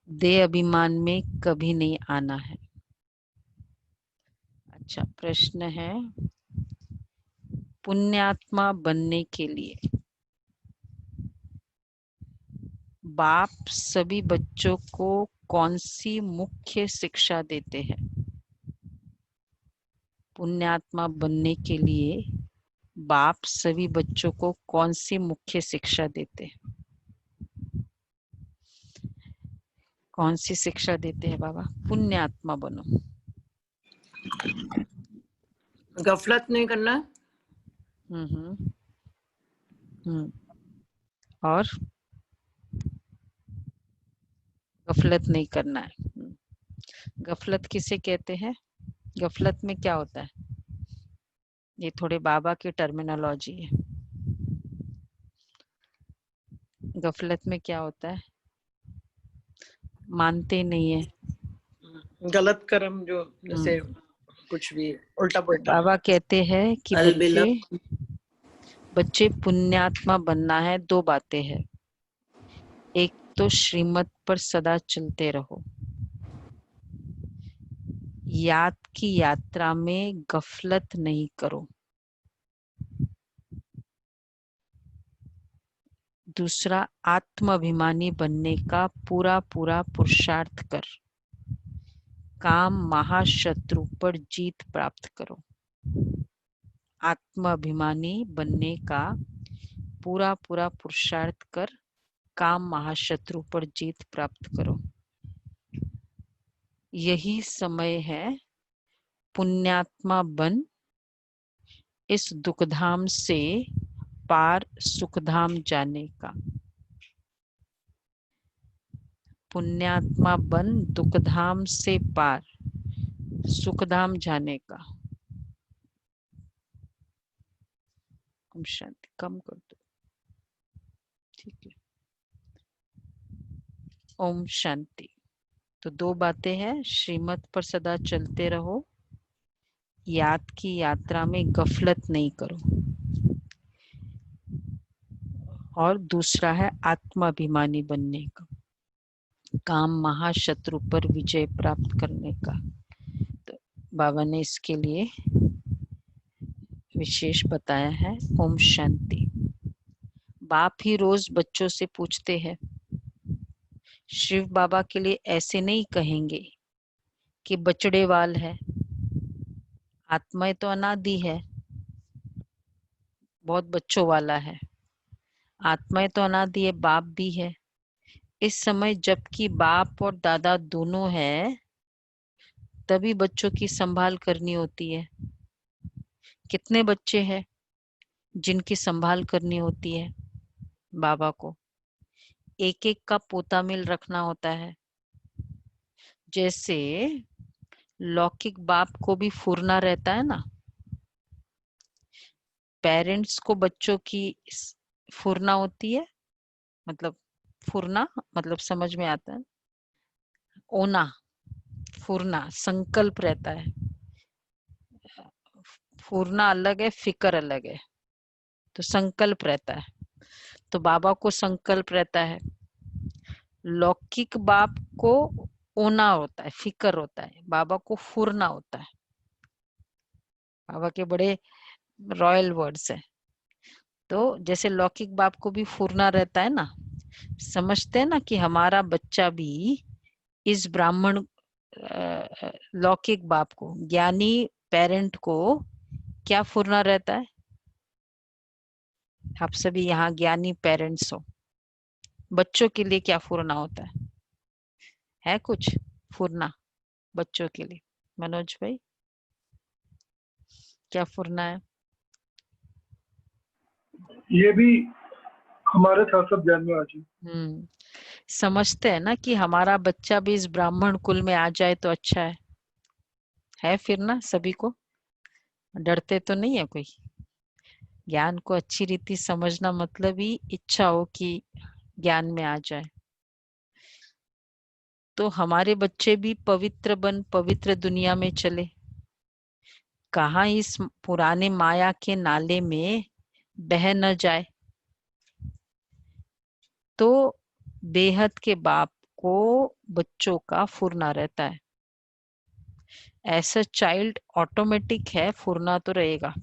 देह अभिमान में कभी नहीं आना है। अच्छा प्रश्न है, पुण्यात्मा बनने के लिए बाप सभी बच्चों को कौन सी मुख्य शिक्षा देते हैं? पुण्यात्मा बनने के लिए बाप सभी बच्चों को कौन सी मुख्य शिक्षा देते हैं? कौन सी शिक्षा देते हैं बाबा? पुण्यात्मा बनो। गफलत नहीं करना। और गफलत नहीं करना है। गफलत किसे कहते हैं? गफलत में क्या होता है? ये थोड़े बाबा की टर्मिनोलॉजी है। गफलत में क्या होता है? मानते नहीं है, गलत कर्म, जो जैसे कुछ भी उल्टा पुल्टा। बाबा कहते हैं कि बच्चे पुण्यात्मा बनना है। दो बातें हैं, एक तो श्रीमत पर सदा चलते रहो, याद की यात्रा में गफलत नहीं करो। दूसरा, आत्माभिमानी बनने का पूरा पूरा पुरुषार्थ कर काम महाशत्रु पर जीत प्राप्त करो। आत्माभिमानी बनने का पूरा पूरा पुरुषार्थ कर काम महाशत्रु पर जीत प्राप्त करो। यही समय है पुण्यात्मा बन इस दुखधाम से पार सुखधाम जाने का। पुण्यात्मा बन दुखधाम से पार सुखधाम जाने का। ओम शांति। कम कर दो, ठीक है। ओम शांति। तो दो बातें हैं, श्रीमत पर सदा चलते रहो, याद की यात्रा में गफलत नहीं करो, और दूसरा है आत्माभिमानी बनने का, काम महाशत्रु पर विजय प्राप्त करने का। तो बाबा ने इसके लिए विशेष बताया है। ओम शांति। बाप ही रोज बच्चों से पूछते हैं, शिव बाबा के लिए ऐसे नहीं कहेंगे कि बचड़े वाल है, आत्मा तो अनादि है, बहुत बच्चों वाला है। आत्मा तो अनादि है, बाप भी है। इस समय जबकि बाप और दादा दोनों है, तभी बच्चों की संभाल करनी होती है। कितने बच्चे हैं जिनकी संभाल करनी होती है? बाबा को एक एक का पोता मिल रखना होता है। जैसे लौकिक बाप को भी फुरना रहता है ना, पेरेंट्स को बच्चों की फुरना होती है, मतलब फुरना मतलब समझ में आता है, ओना, फुरना संकल्प रहता है। फुरना अलग है, फिकर अलग है। तो संकल्प रहता है, तो बाबा को संकल्प रहता है। लौकिक बाप को ओना होता है, फिकर होता है, बाबा को फुरना होता है। बाबा के बड़े रॉयल वर्ड्स है। तो जैसे लौकिक बाप को भी फुरना रहता है ना, समझते हैं ना कि हमारा बच्चा भी इस ब्राह्मण लौकिक बाप को, ज्ञानी पेरेंट को क्या फुरना रहता है? आप सभी यहाँ ज्ञानी पेरेंट्स हो, बच्चों के लिए क्या फुरना होता है कुछ फुरना बच्चों के लिए? मनोज भाई, क्या फुरना है? ये भी हमारे साथ सब ज्ञान में आ जाए। समझते हैं ना कि हमारा बच्चा भी इस ब्राह्मण कुल में आ जाए तो अच्छा है फिर ना? सभी को डरते तो नहीं है कोई? ज्ञान को अच्छी रीति समझना मतलब ही इच्छा हो कि ज्ञान में आ जाए। तो हमारे बच्चे भी पवित्र बन पवित्र दुनिया में चले, कहाँ इस पुराने माया के नाले में बह न जाए। तो बेहद के बाप को बच्चों का फुरना रहता है। ऐसा चाइल्ड ऑटोमेटिक है, फुरना तो रहेगा।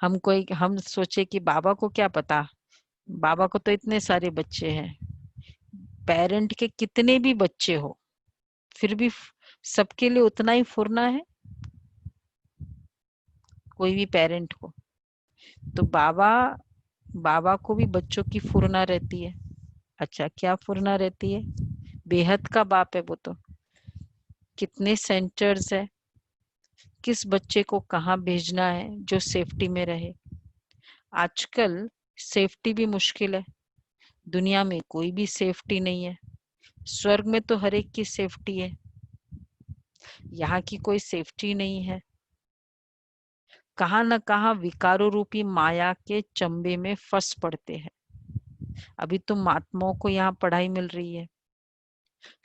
हम सोचे कि बाबा को क्या पता, बाबा को तो इतने सारे बच्चे हैं। पेरेंट के कितने भी बच्चे हो, फिर भी सबके लिए उतना ही फुरना है कोई भी पेरेंट को। तो बाबा को भी बच्चों की फुरना रहती है। अच्छा, क्या फुरना रहती है? बेहद का बाप है वो तो। कितने सेंटर्स है, किस बच्चे को कहाँ भेजना है जो सेफ्टी में रहे। आजकल सेफ्टी भी मुश्किल है, दुनिया में कोई भी सेफ्टी नहीं है। स्वर्ग में तो हर एक की सेफ्टी है, यहाँ की कोई सेफ्टी नहीं है। कहाँ न कहाँ विकारों रूपी माया के चंबे में फंस पड़ते हैं। अभी तो महात्माओं को यहाँ पढ़ाई मिल रही है,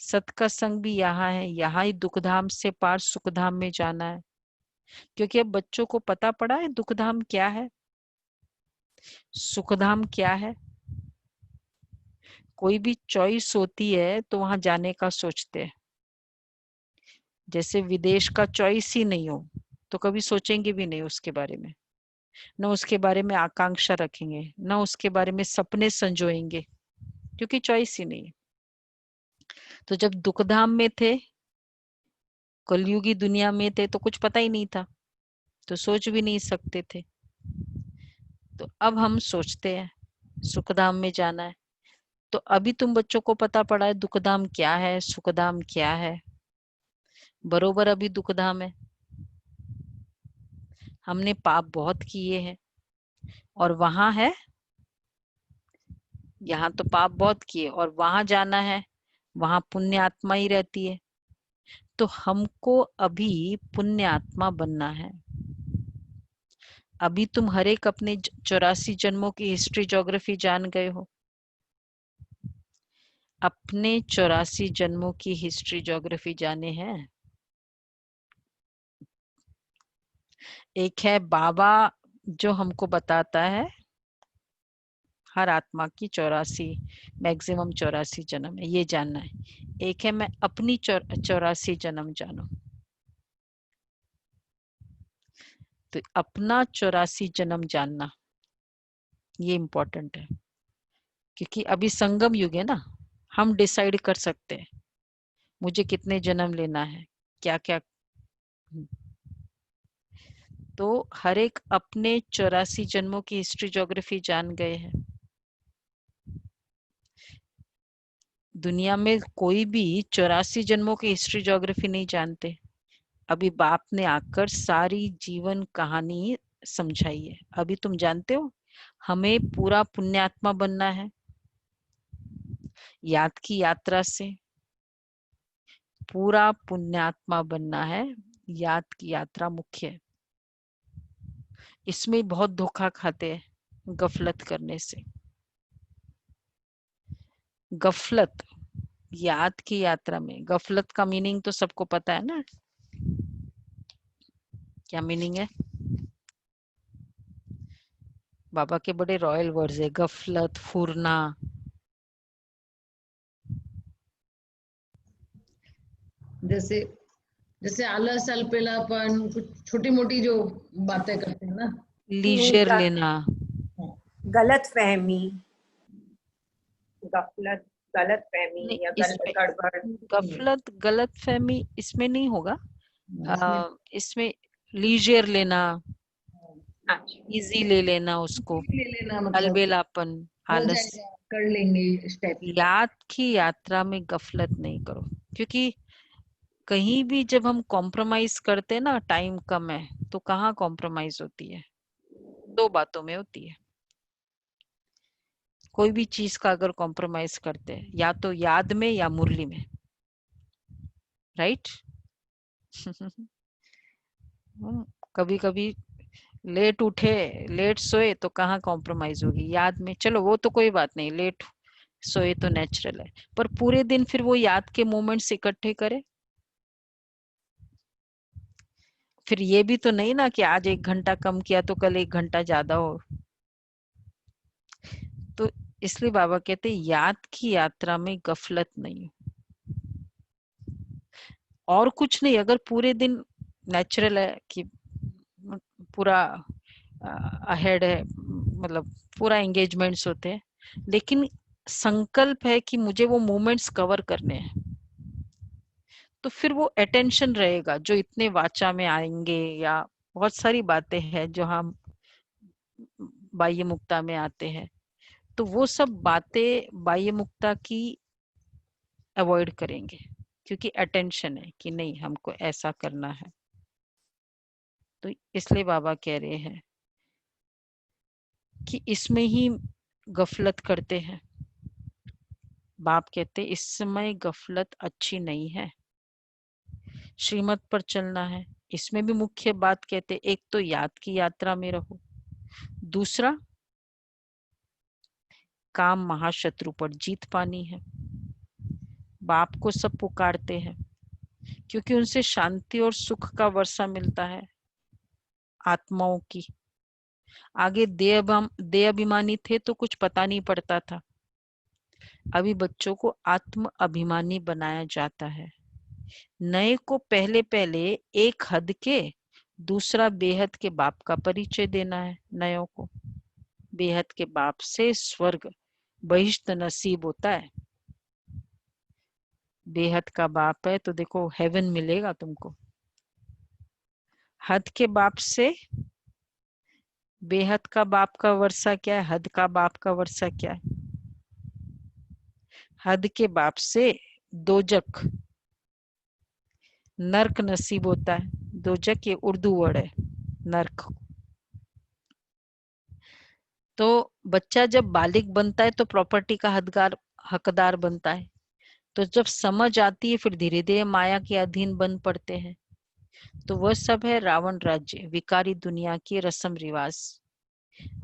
सत का संग भी यहाँ है, यहाँ ही दुखधाम से पार सुखधाम में जाना है। क्योंकि अब बच्चों को पता पड़ा है दुखधाम क्या है, सुखधाम क्या है। कोई भी चॉइस होती है तो वहां जाने का सोचते हैं। जैसे विदेश का चॉइस ही नहीं हो तो कभी सोचेंगे भी नहीं उसके बारे में, न उसके बारे में आकांक्षा रखेंगे, न उसके बारे में सपने संजोएंगे, क्योंकि चॉइस ही नहीं है। तो जब दुखधाम में थे, कलयुगी दुनिया में थे, तो कुछ पता ही नहीं था, तो सोच भी नहीं सकते थे। तो अब हम सोचते हैं सुखधाम में जाना है। तो अभी तुम बच्चों को पता पड़ा है दुखधाम क्या है, सुखधाम क्या है। बरोबर अभी दुखधाम है, हमने पाप बहुत किए हैं और वहां है, यहाँ तो पाप बहुत किए और वहां जाना है, वहां पुण्य आत्मा ही रहती है। तो हमको अभी पुण्य आत्मा बनना है। अभी तुम हर एक अपने 84 जन्मों की हिस्ट्री ज्योग्राफी जान गए हो। अपने 84 जन्मों की हिस्ट्री ज्योग्राफी जाने हैं। एक है बाबा जो हमको बताता है हर आत्मा की 84 मैक्सिमम 84 जन्म है, ये जानना है। एक है मैं अपनी 84 जन्म जानू। तो अपना 84 जन्म जानना ये इम्पोर्टेंट है, क्योंकि अभी संगम युग है ना। हम डिसाइड कर सकते हैं मुझे कितने जन्म लेना है, क्या क्या। तो हर एक अपने 84 जन्मों की हिस्ट्री ज्योग्राफी जान गए हैं। दुनिया में कोई भी 84 जन्मों की हिस्ट्री ज्योग्राफी नहीं जानते। अभी बाप ने आकर सारी जीवन कहानी समझाई है। अभी तुम जानते हो हमें पूरा पुण्यात्मा बनना है। याद की यात्रा से पूरा पुण्यात्मा बनना है। याद की यात्रा मुख्य है। इसमें बहुत धोखा खाते हैं गफलत करने से। गफलत, याद की यात्रा में गफलत का मीनिंग तो सबको पता है ना, क्या मीनिंग है। बाबा के बड़े रॉयल वर्ड्स है, गफलत, फुरना। जैसे जैसे आलस, अल्पेलापन, कुछ छोटी मोटी जो बातें करते हैं ना, लीजर लेना, गलत फहमी, गफलत, गलत फहमी नहीं या इसमें गड़बड़। गफलत गलत फहमी इसमें नहीं होगा। इसमें लीजर लेना, इजी ले लेना उसको, ले लेना, मतलब अलबेलापन, हो आलस। जाएगा, कर लेंगे इस टाइप की। याद की यात्रा में गफलत नहीं करो, क्योंकि कहीं भी जब हम कॉम्प्रोमाइज करते हैं ना, टाइम कम है तो कहाँ कॉम्प्रोमाइज होती है, दो बातों में होती है। कोई भी चीज का अगर कॉम्प्रोमाइज करते हैं, या तो याद में या मुरली में, राइट। कभी कभी लेट उठे लेट सोए तो कहाँ कॉम्प्रोमाइज होगी याद में। चलो वो तो कोई बात नहीं, लेट सोए तो नेचुरल है, पर पूरे दिन फिर वो याद के मोमेंट्स इकट्ठे करे। फिर ये भी तो नहीं ना कि आज 1 घंटा कम किया तो कल 1 घंटा ज्यादा हो। तो इसलिए बाबा कहते याद की यात्रा में गफलत नहीं। और कुछ नहीं, अगर पूरे दिन नेचुरल है कि पूरा अहेड है, मतलब पूरा एंगेजमेंट्स होते हैं, लेकिन संकल्प है कि मुझे वो मोमेंट्स कवर करने हैं, तो फिर वो अटेंशन रहेगा। जो इतने वाचा में आएंगे या बहुत सारी बातें हैं जो हम बाह्य मुक्ता में आते हैं, तो वो सब बातें बाह्य मुक्ता की अवॉइड करेंगे, क्योंकि अटेंशन है कि नहीं हमको ऐसा करना है। तो इसलिए बाबा कह रहे हैं कि इसमें ही गफलत करते हैं। बाप कहते इस समय गफलत अच्छी नहीं है, श्रीमत पर चलना है। इसमें भी मुख्य बात कहते, एक तो याद की यात्रा में रहो, दूसरा काम महाशत्रु पर जीत पानी है। बाप को सब पुकारते हैं क्योंकि उनसे शांति और सुख का वर्षा मिलता है आत्माओं की। आगे देह अभिमानी थे तो कुछ पता नहीं पड़ता था, अभी बच्चों को आत्म अभिमानी बनाया जाता है। नए को पहले पहले एक हद के, दूसरा बेहद के बाप का परिचय देना है। नयों को बेहद के बाप से स्वर्ग बहिष्ठ नसीब होता है। बेहद का बाप है तो देखो हेवन मिलेगा तुमको। हद के बाप से बेहद का बाप का वर्षा क्या है, हद का बाप का वर्षा क्या है। हद के बाप से दोजक नर्क नसीब होता है। दोजक ये उर्दू वर्ड है, नर्क। तो बच्चा जब बालिग बनता है तो प्रॉपर्टी का हकदार बनता है। तो जब समझ आती है फिर धीरे धीरे माया के अधीन बन पड़ते हैं। तो वह सब है रावण राज्य, विकारी दुनिया की रस्म रिवाज।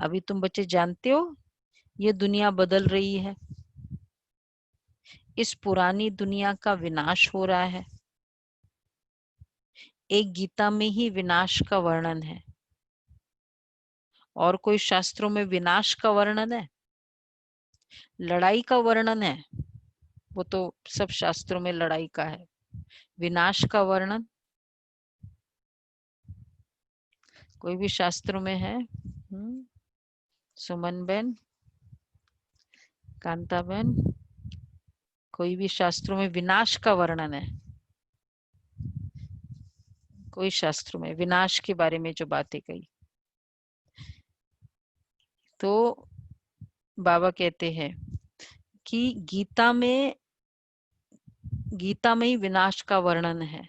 अभी तुम बच्चे जानते हो ये दुनिया बदल रही है, इस पुरानी दुनिया का विनाश हो रहा है। एक गीता में ही विनाश का वर्णन है, और कोई शास्त्रों में विनाश का वर्णन है? लड़ाई का वर्णन है, वो तो सब शास्त्रों में लड़ाई का है। विनाश का वर्णन कोई भी शास्त्रों में है? सुमन बेन, कांता बेन, कोई भी शास्त्रों में विनाश का वर्णन है? कोई शास्त्रों में विनाश के बारे में जो बातें कही? तो बाबा कहते हैं कि गीता में ही विनाश का वर्णन है।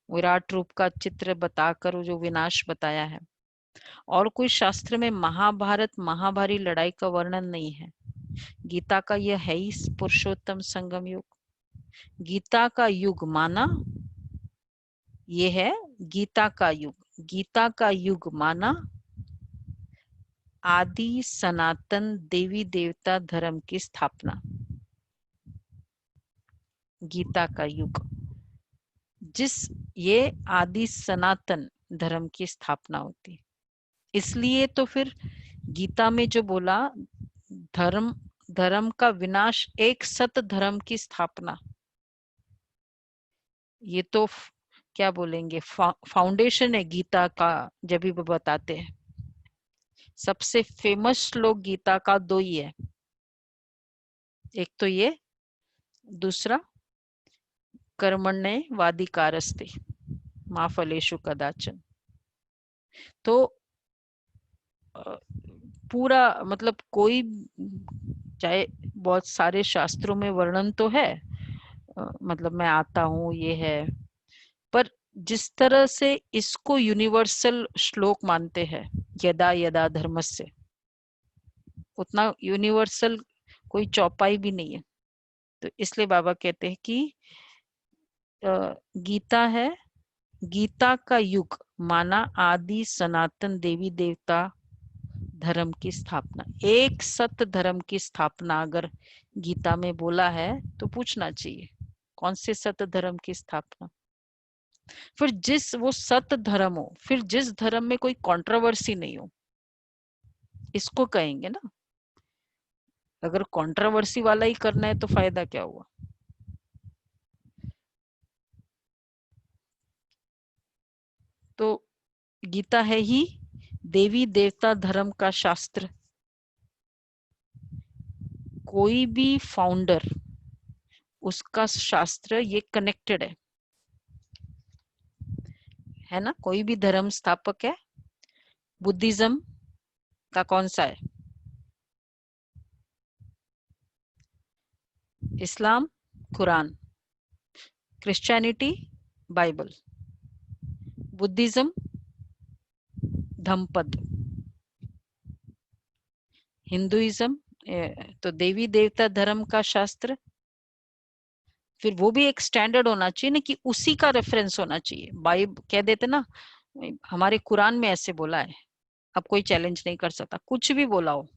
विराट रूप का चित्र बताकर जो विनाश बताया है, और कोई शास्त्र में महाभारत महाभारी लड़ाई का वर्णन नहीं है। गीता का यह है ही पुरुषोत्तम संगम युग। गीता का युग माना ये है, गीता का युग। गीता का युग माना आदि सनातन देवी देवता धर्म की स्थापना। गीता का युग जिस ये आदि सनातन धर्म की स्थापना होती। इसलिए तो फिर गीता में जो बोला धर्म का विनाश, एक सत धर्म की स्थापना, ये तो क्या बोलेंगे फाउंडेशन है गीता का। जब भी बताते हैं सबसे फेमस श्लोक गीता का दो ही है, एक तो ये, दूसरा कर्मण्ये वाधिकारस्ते मा फलेषु कदाचन। तो पूरा मतलब कोई, चाहे बहुत सारे शास्त्रों में वर्णन तो है, मतलब मैं आता हूँ ये है, पर जिस तरह से इसको यूनिवर्सल श्लोक मानते हैं यदा यदा धर्मस्य, उतना यूनिवर्सल कोई चौपाई भी नहीं है। तो इसलिए बाबा कहते हैं कि गीता है, गीता का युग माना आदि सनातन देवी देवता धर्म की स्थापना। एक सत धर्म की स्थापना अगर गीता में बोला है तो पूछना चाहिए कौन से सत धर्म की स्थापना। फिर जिस वो सत धर्म हो, फिर जिस धर्म में कोई कंट्रोवर्सी नहीं हो, इसको कहेंगे ना। अगर कंट्रोवर्सी वाला ही करना है तो फायदा क्या हुआ? तो गीता है ही देवी देवता धर्म का शास्त्र। कोई भी फाउंडर, उसका शास्त्र ये कनेक्टेड है ना? कोई भी धर्म स्थापक है, बुद्धिज्म का कौन सा है? इस्लाम कुरान, Christianity Bible, Buddhism Dhammapada, Hinduism तो देवी देवता धर्म का शास्त्र। फिर वो भी एक स्टैंडर्ड होना चाहिए ना, कि उसी का रेफरेंस होना चाहिए। बाइबल कह देते ना, हमारे कुरान में ऐसे बोला है, अब कोई चैलेंज नहीं कर सकता, कुछ भी बोला हो।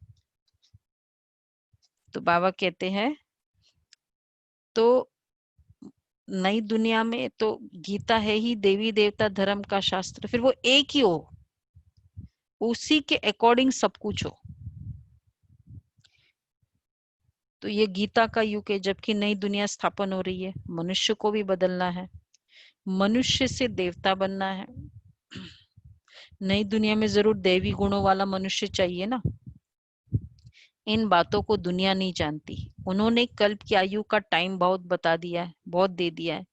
तो बाबा कहते हैं तो नई दुनिया में तो गीता है ही देवी देवता धर्म का शास्त्र, फिर वो एक ही हो, उसी के अकॉर्डिंग सब कुछ हो। तो ये गीता का युग है, जबकि नई दुनिया स्थापन हो रही है। मनुष्य को भी बदलना है, मनुष्य से देवता बनना है। नई दुनिया में जरूर दैवी गुणों वाला मनुष्य चाहिए ना। इन बातों को दुनिया नहीं जानती। उन्होंने कल्प की आयु का टाइम बहुत बता दिया है, बहुत दे दिया है।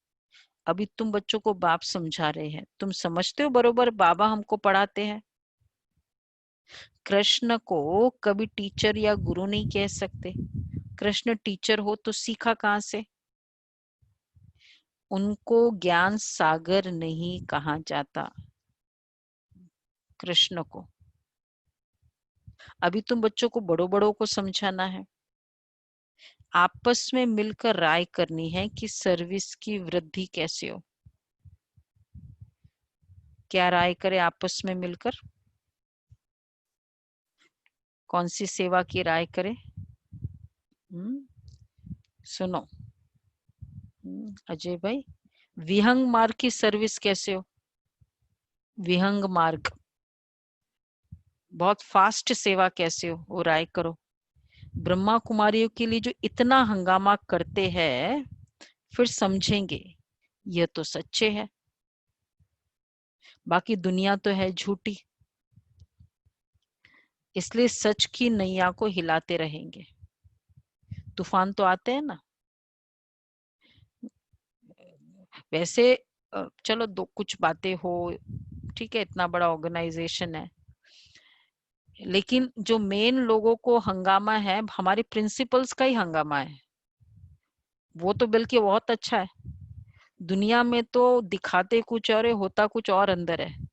अभी तुम बच्चों को बाप समझा रहे हैं, तुम समझते हो बरोबर बाबा हमको पढ़ाते हैं। कृष्ण को कभी टीचर या गुरु नहीं कह सकते। कृष्ण टीचर हो तो सीखा कहाँ से? उनको ज्ञान सागर नहीं कहा जाता कृष्ण को। अभी तुम बच्चों को बड़ों बड़ों को समझाना है, आपस में मिलकर राय करनी है कि सर्विस की वृद्धि कैसे हो। क्या राय करें आपस में मिलकर? कौन सी सेवा की राय करें? सुनो अजय भाई, विहंग मार्ग की सर्विस कैसे हो? विहंग मार्ग बहुत फास्ट सेवा कैसे हो, वो राय करो। ब्रह्मा कुमारियों के लिए जो इतना हंगामा करते हैं, फिर समझेंगे यह तो सच्चे है, बाकी दुनिया तो है झूठी। इसलिए सच की नैया को हिलाते रहेंगे। तूफान तो आते हैं ना। वैसे चलो दो कुछ बातें हो, ठीक है, इतना बड़ा ऑर्गेनाइजेशन है, लेकिन जो मेन लोगों को हंगामा है, हमारे प्रिंसिपल्स का ही हंगामा है। वो तो बल्कि बहुत अच्छा है। दुनिया में तो दिखाते कुछ और है, होता कुछ और अंदर है,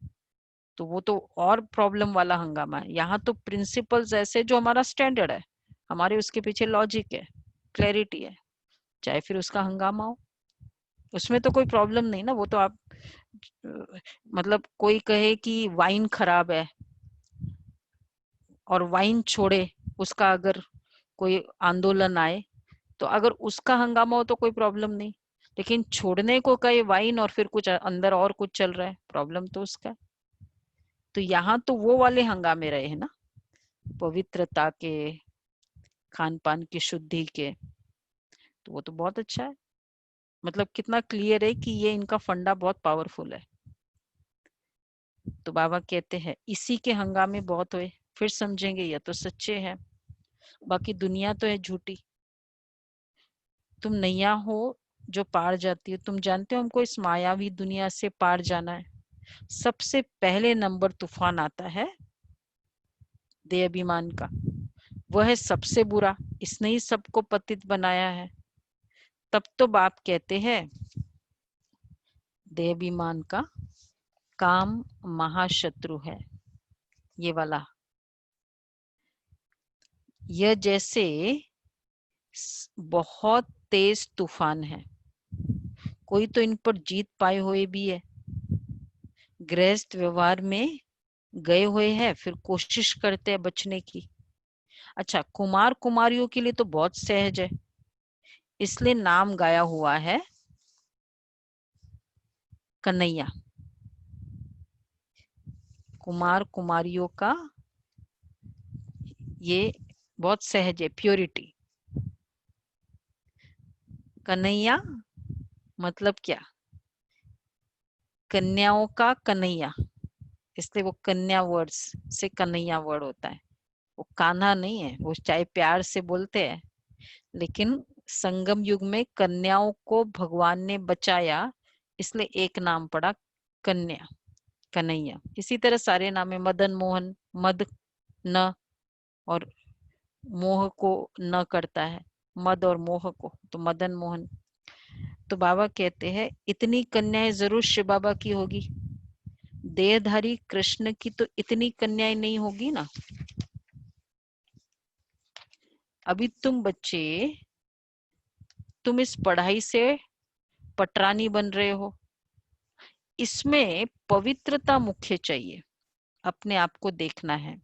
तो वो तो और प्रॉब्लम वाला हंगामा है। यहाँ तो प्रिंसिपल्स ऐसे जो हमारा स्टैंडर्ड है, हमारे उसके पीछे लॉजिक है, क्लैरिटी है, चाहे फिर उसका हंगामा हो, उसमें तो कोई प्रॉब्लम नहीं ना। वो तो आप मतलब कोई कहे कि वाइन खराब है और वाइन छोड़े, उसका अगर कोई आंदोलन आए, तो अगर उसका हंगामा हो तो कोई प्रॉब्लम नहीं, लेकिन छोड़ने को कहे वाइन और फिर कुछ अंदर और कुछ चल रहा है, प्रॉब्लम तो उसका। तो यहाँ तो वो वाले हंगामे रहे हैं ना, पवित्रता के, खान पान की शुद्धि के, तो वो तो बहुत अच्छा है। मतलब कितना क्लियर है कि ये इनका फंडा बहुत पावरफुल है। तो बाबा कहते हैं इसी के हंगामे बहुत हुए, फिर समझेंगे ये तो सच्चे है, बाकी दुनिया तो है झूठी। तुम नैया हो जो पार जाती है। तुम जानते हो हमको इस मायावी दुनिया से पार जाना है। सबसे पहले नंबर तूफान आता है देह अभिमान का, वह है सबसे बुरा, इसने ही सबको पतित बनाया है। तब तो बाप कहते हैं देह अभिमान का काम महाशत्रु है। ये वाला, यह जैसे बहुत तेज तूफान है, कोई तो इन पर जीत पाए हुए भी है। गृहस्थ व्यवहार में गए हुए हैं, फिर कोशिश करते हैं बचने की। अच्छा, कुमार कुमारियों के लिए तो बहुत सहज है, इसलिए नाम गाया हुआ है कन्हैया। कुमार कुमारियों का ये बहुत सहज है, प्योरिटी। कन्हैया मतलब क्या? कन्याओं का कन्हैया, इसलिए वो कन्या वर्ड्स से कन्हैया वर्ड होता है। वो कान्हा नहीं है, वो चाहे प्यार से बोलते हैं, लेकिन संगम युग में कन्याओं को भगवान ने बचाया, इसलिए एक नाम पड़ा कन्या, कन्हैया। इसी तरह सारे नाम है, मदन मोहन, मद न और मोह को न करता है, मद और मोह को, तो मदन मोहन। तो बाबा कहते हैं इतनी कन्याएं जरूर शिव बाबा की होगी, देहधारी कृष्ण की तो इतनी कन्याएं नहीं होगी ना। अभी तुम बच्चे, तुम इस पढ़ाई से पटरानी बन रहे हो, इसमें पवित्रता मुख्य चाहिए, अपने आप को देखना है।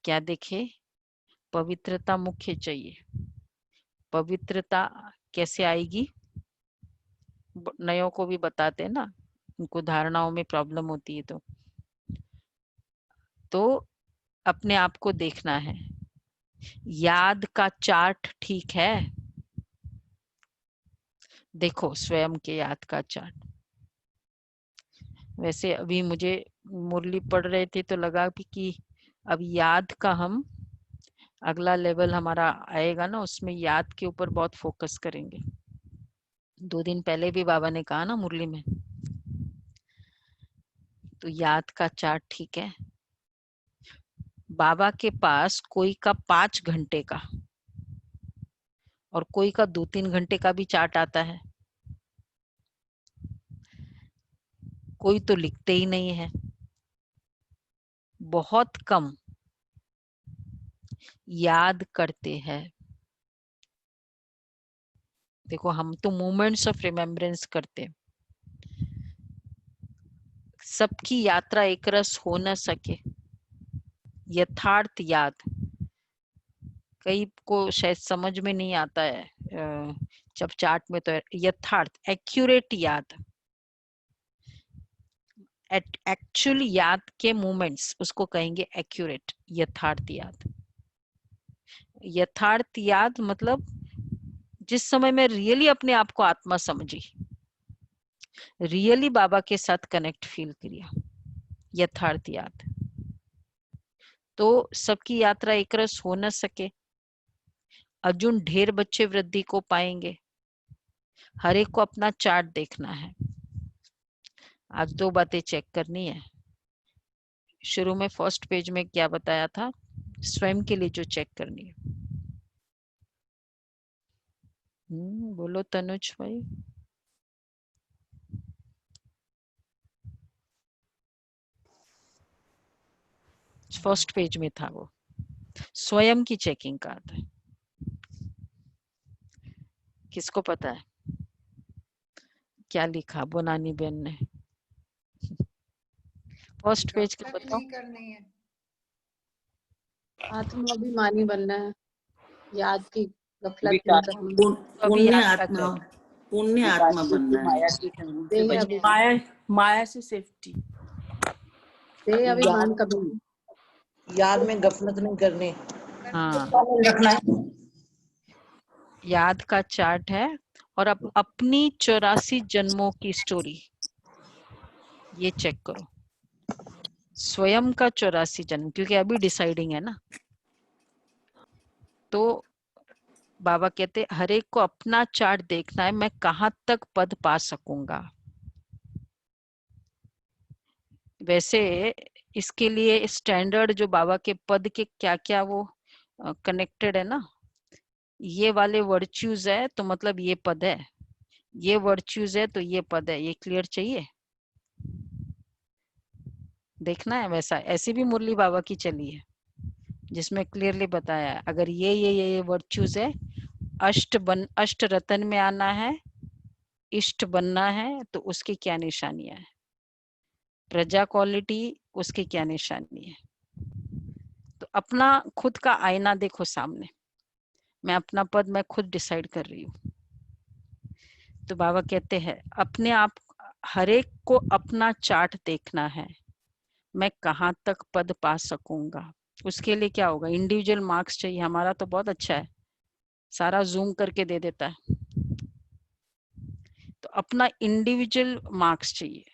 क्या देखे? पवित्रता मुख्य चाहिए। पवित्रता कैसे आएगी? नयों को भी बताते हैं ना, उनको धारणाओं में प्रॉब्लम होती है, तो अपने आप को देखना है। याद का चार्ट ठीक है? देखो स्वयं के याद का चार्ट। वैसे अभी मुझे मुरली पढ़ रहे थे तो लगा कि अब याद का हम अगला लेवल हमारा आएगा ना, उसमें याद के ऊपर बहुत फोकस करेंगे। 2 दिन पहले भी बाबा ने कहा ना मुरली में, तो याद का चार्ट ठीक है। बाबा के पास कोई का 5 घंटे का और कोई का 2-3 घंटे का भी चार्ट आता है। कोई तो लिखते ही नहीं है, बहुत कम याद करते हैं। देखो हम तो मोमेंट्स ऑफ रिमेम्बरेंस करते, सबकी यात्रा एक रस हो न सके। यथार्थ याद कई को शायद समझ में नहीं आता है, जब चार्ट में तो यथार्थ एक्यूरेट याद, एक्चुअल याद के मोमेंट्स उसको कहेंगे एक्यूरेट, यथार्थ याद। यथार्थ याद मतलब जिस समय में रियली अपने आप को आत्मा समझी, रियली बाबा के साथ कनेक्ट फील किया, यथार्थ याद। तो सबकी यात्रा एक रस हो न सके। अर्जुन ढेर बच्चे वृद्धि को पाएंगे, हर एक को अपना चार्ट देखना है। आज 2 बातें चेक करनी है। शुरू में फर्स्ट पेज में क्या बताया था, स्वयं के लिए जो चेक करनी है। बोलो तनुज भाई। फर्स्ट पेज में था वो, स्वयं की चेकिंग का था। किसको पता है क्या लिखा बोनानी बहन ने? फर्स्ट पेज का बताओ। आत्माभिमानी बनना है, याद की गफलत नहीं विकास करनी। पुण्य आत्मा, पुण्य आत्मा बनना है। माया की ठंडी से देह बचना, अभिमान, माया से सेफ्टी, देह अभिमान कभी याद में गफलत नहीं करनी। हाँ, रखना है। याद का चार्ट है और अब अपनी 84 जन्मों की स्टोरी ये चेक करो। स्वयं का 84 जन्म, क्योंकि अभी डिसाइडिंग है ना। तो बाबा कहते हर एक को अपना चार्ट देखना है, मैं कहां तक पद पा सकूंगा। वैसे इसके लिए स्टैंडर्ड जो बाबा के पद के क्या क्या वो कनेक्टेड है ना, ये वाले वर्च्यूज है तो मतलब ये पद है, ये वर्च्यूज है तो ये पद है, ये क्लियर चाहिए देखना है। वैसा ऐसी भी मुरली बाबा की चली है जिसमें क्लियरली बताया है, अगर ये वर्च्यूज है, अष्ट रतन में आना है, इष्ट बनना है, तो उसकी क्या निशानियां है, प्रजा क्वालिटी उसकी क्या निशानी है। तो अपना खुद का आईना देखो सामने, मैं अपना पद मैं खुद डिसाइड कर रही हूँ। तो बाबा कहते हैं अपने आप हर एक को अपना चार्ट देखना है, मैं कहाँ तक पद पा सकूंगा। उसके लिए क्या होगा, इंडिविजुअल मार्क्स चाहिए। हमारा तो बहुत अच्छा है, सारा जूम करके दे देता है। तो अपना इंडिविजुअल मार्क्स चाहिए।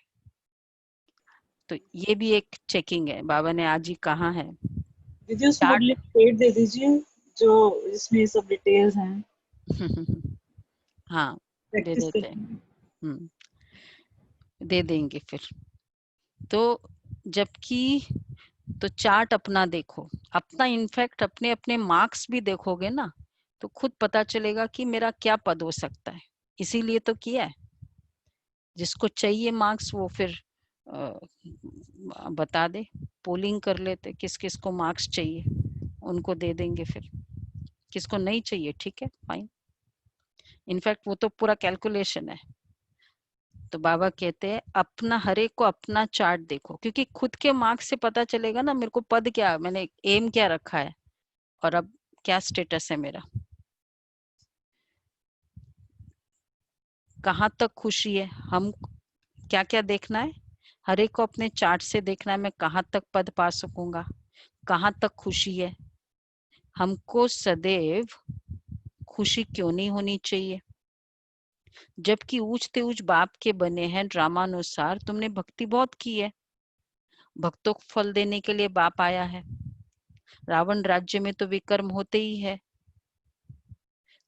तो ये भी एक चेकिंग है, बाबा ने आज ही कहा है। दीदी उस मोडल पेड दे दीजिए जो इसमें सब डिटेल्स हैं। हाँ दे देते हैं, दे देंगे फिर। तो जबकि तो चार्ट अपना देखो, अपना इनफैक्ट अपने अपने मार्क्स भी देखोगे ना तो खुद पता चलेगा कि मेरा क्या पद हो सकता है। इसीलिए तो किया है। जिसको चाहिए मार्क्स वो फिर बता दे, पोलिंग कर लेते किस किस को मार्क्स चाहिए, उनको दे देंगे। फिर किसको नहीं चाहिए ठीक है, फाइन। इनफैक्ट वो तो पूरा कैलकुलेशन है। तो बाबा कहते हैं अपना हर एक को अपना चार्ट देखो, क्योंकि खुद के मार्क्स से पता चलेगा ना मेरे को पद क्या, मैंने एम क्या रखा है और अब क्या स्टेटस है मेरा, कहाँ तक खुशी है। हम क्या क्या देखना है, हर एक को अपने चार्ट से देखना है, मैं कहाँ तक पद पा सकूंगा, कहाँ तक खुशी है। हमको सदैव खुशी क्यों नहीं होनी चाहिए, जबकि ऊंचते ऊंच बाप के बने हैं ड्रामानुसार। तुमने भक्ति बहुत की है, भक्तों को फल देने के लिए बाप आया है। रावण राज्य में तो विकर्म होते ही है।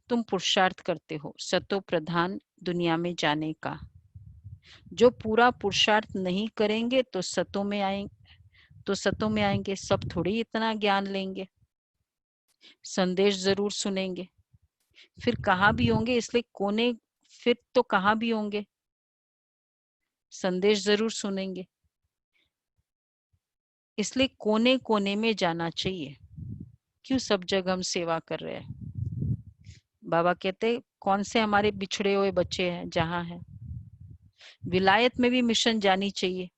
तुम पुरुषार्थ करते हो सतो प्रधान दुनिया में जाने का। जो पूरा पुरुषार्थ नहीं करेंगे तो सतों में आएंगे। सब थोड़ी इतना ज्ञान लेंगे, संदेश जरूर सुनेंगे, फिर कहाँ भी होंगे। इसलिए कोने फिर तो कहाँ भी होंगे, संदेश जरूर सुनेंगे, इसलिए कोने कोने में जाना चाहिए। क्यों सब जगह हम सेवा कर रहे हैं। बाबा कहते कौन से हमारे बिछड़े हुए बच्चे हैं जहां है। विलायत में भी मिशन जानी चाहिए,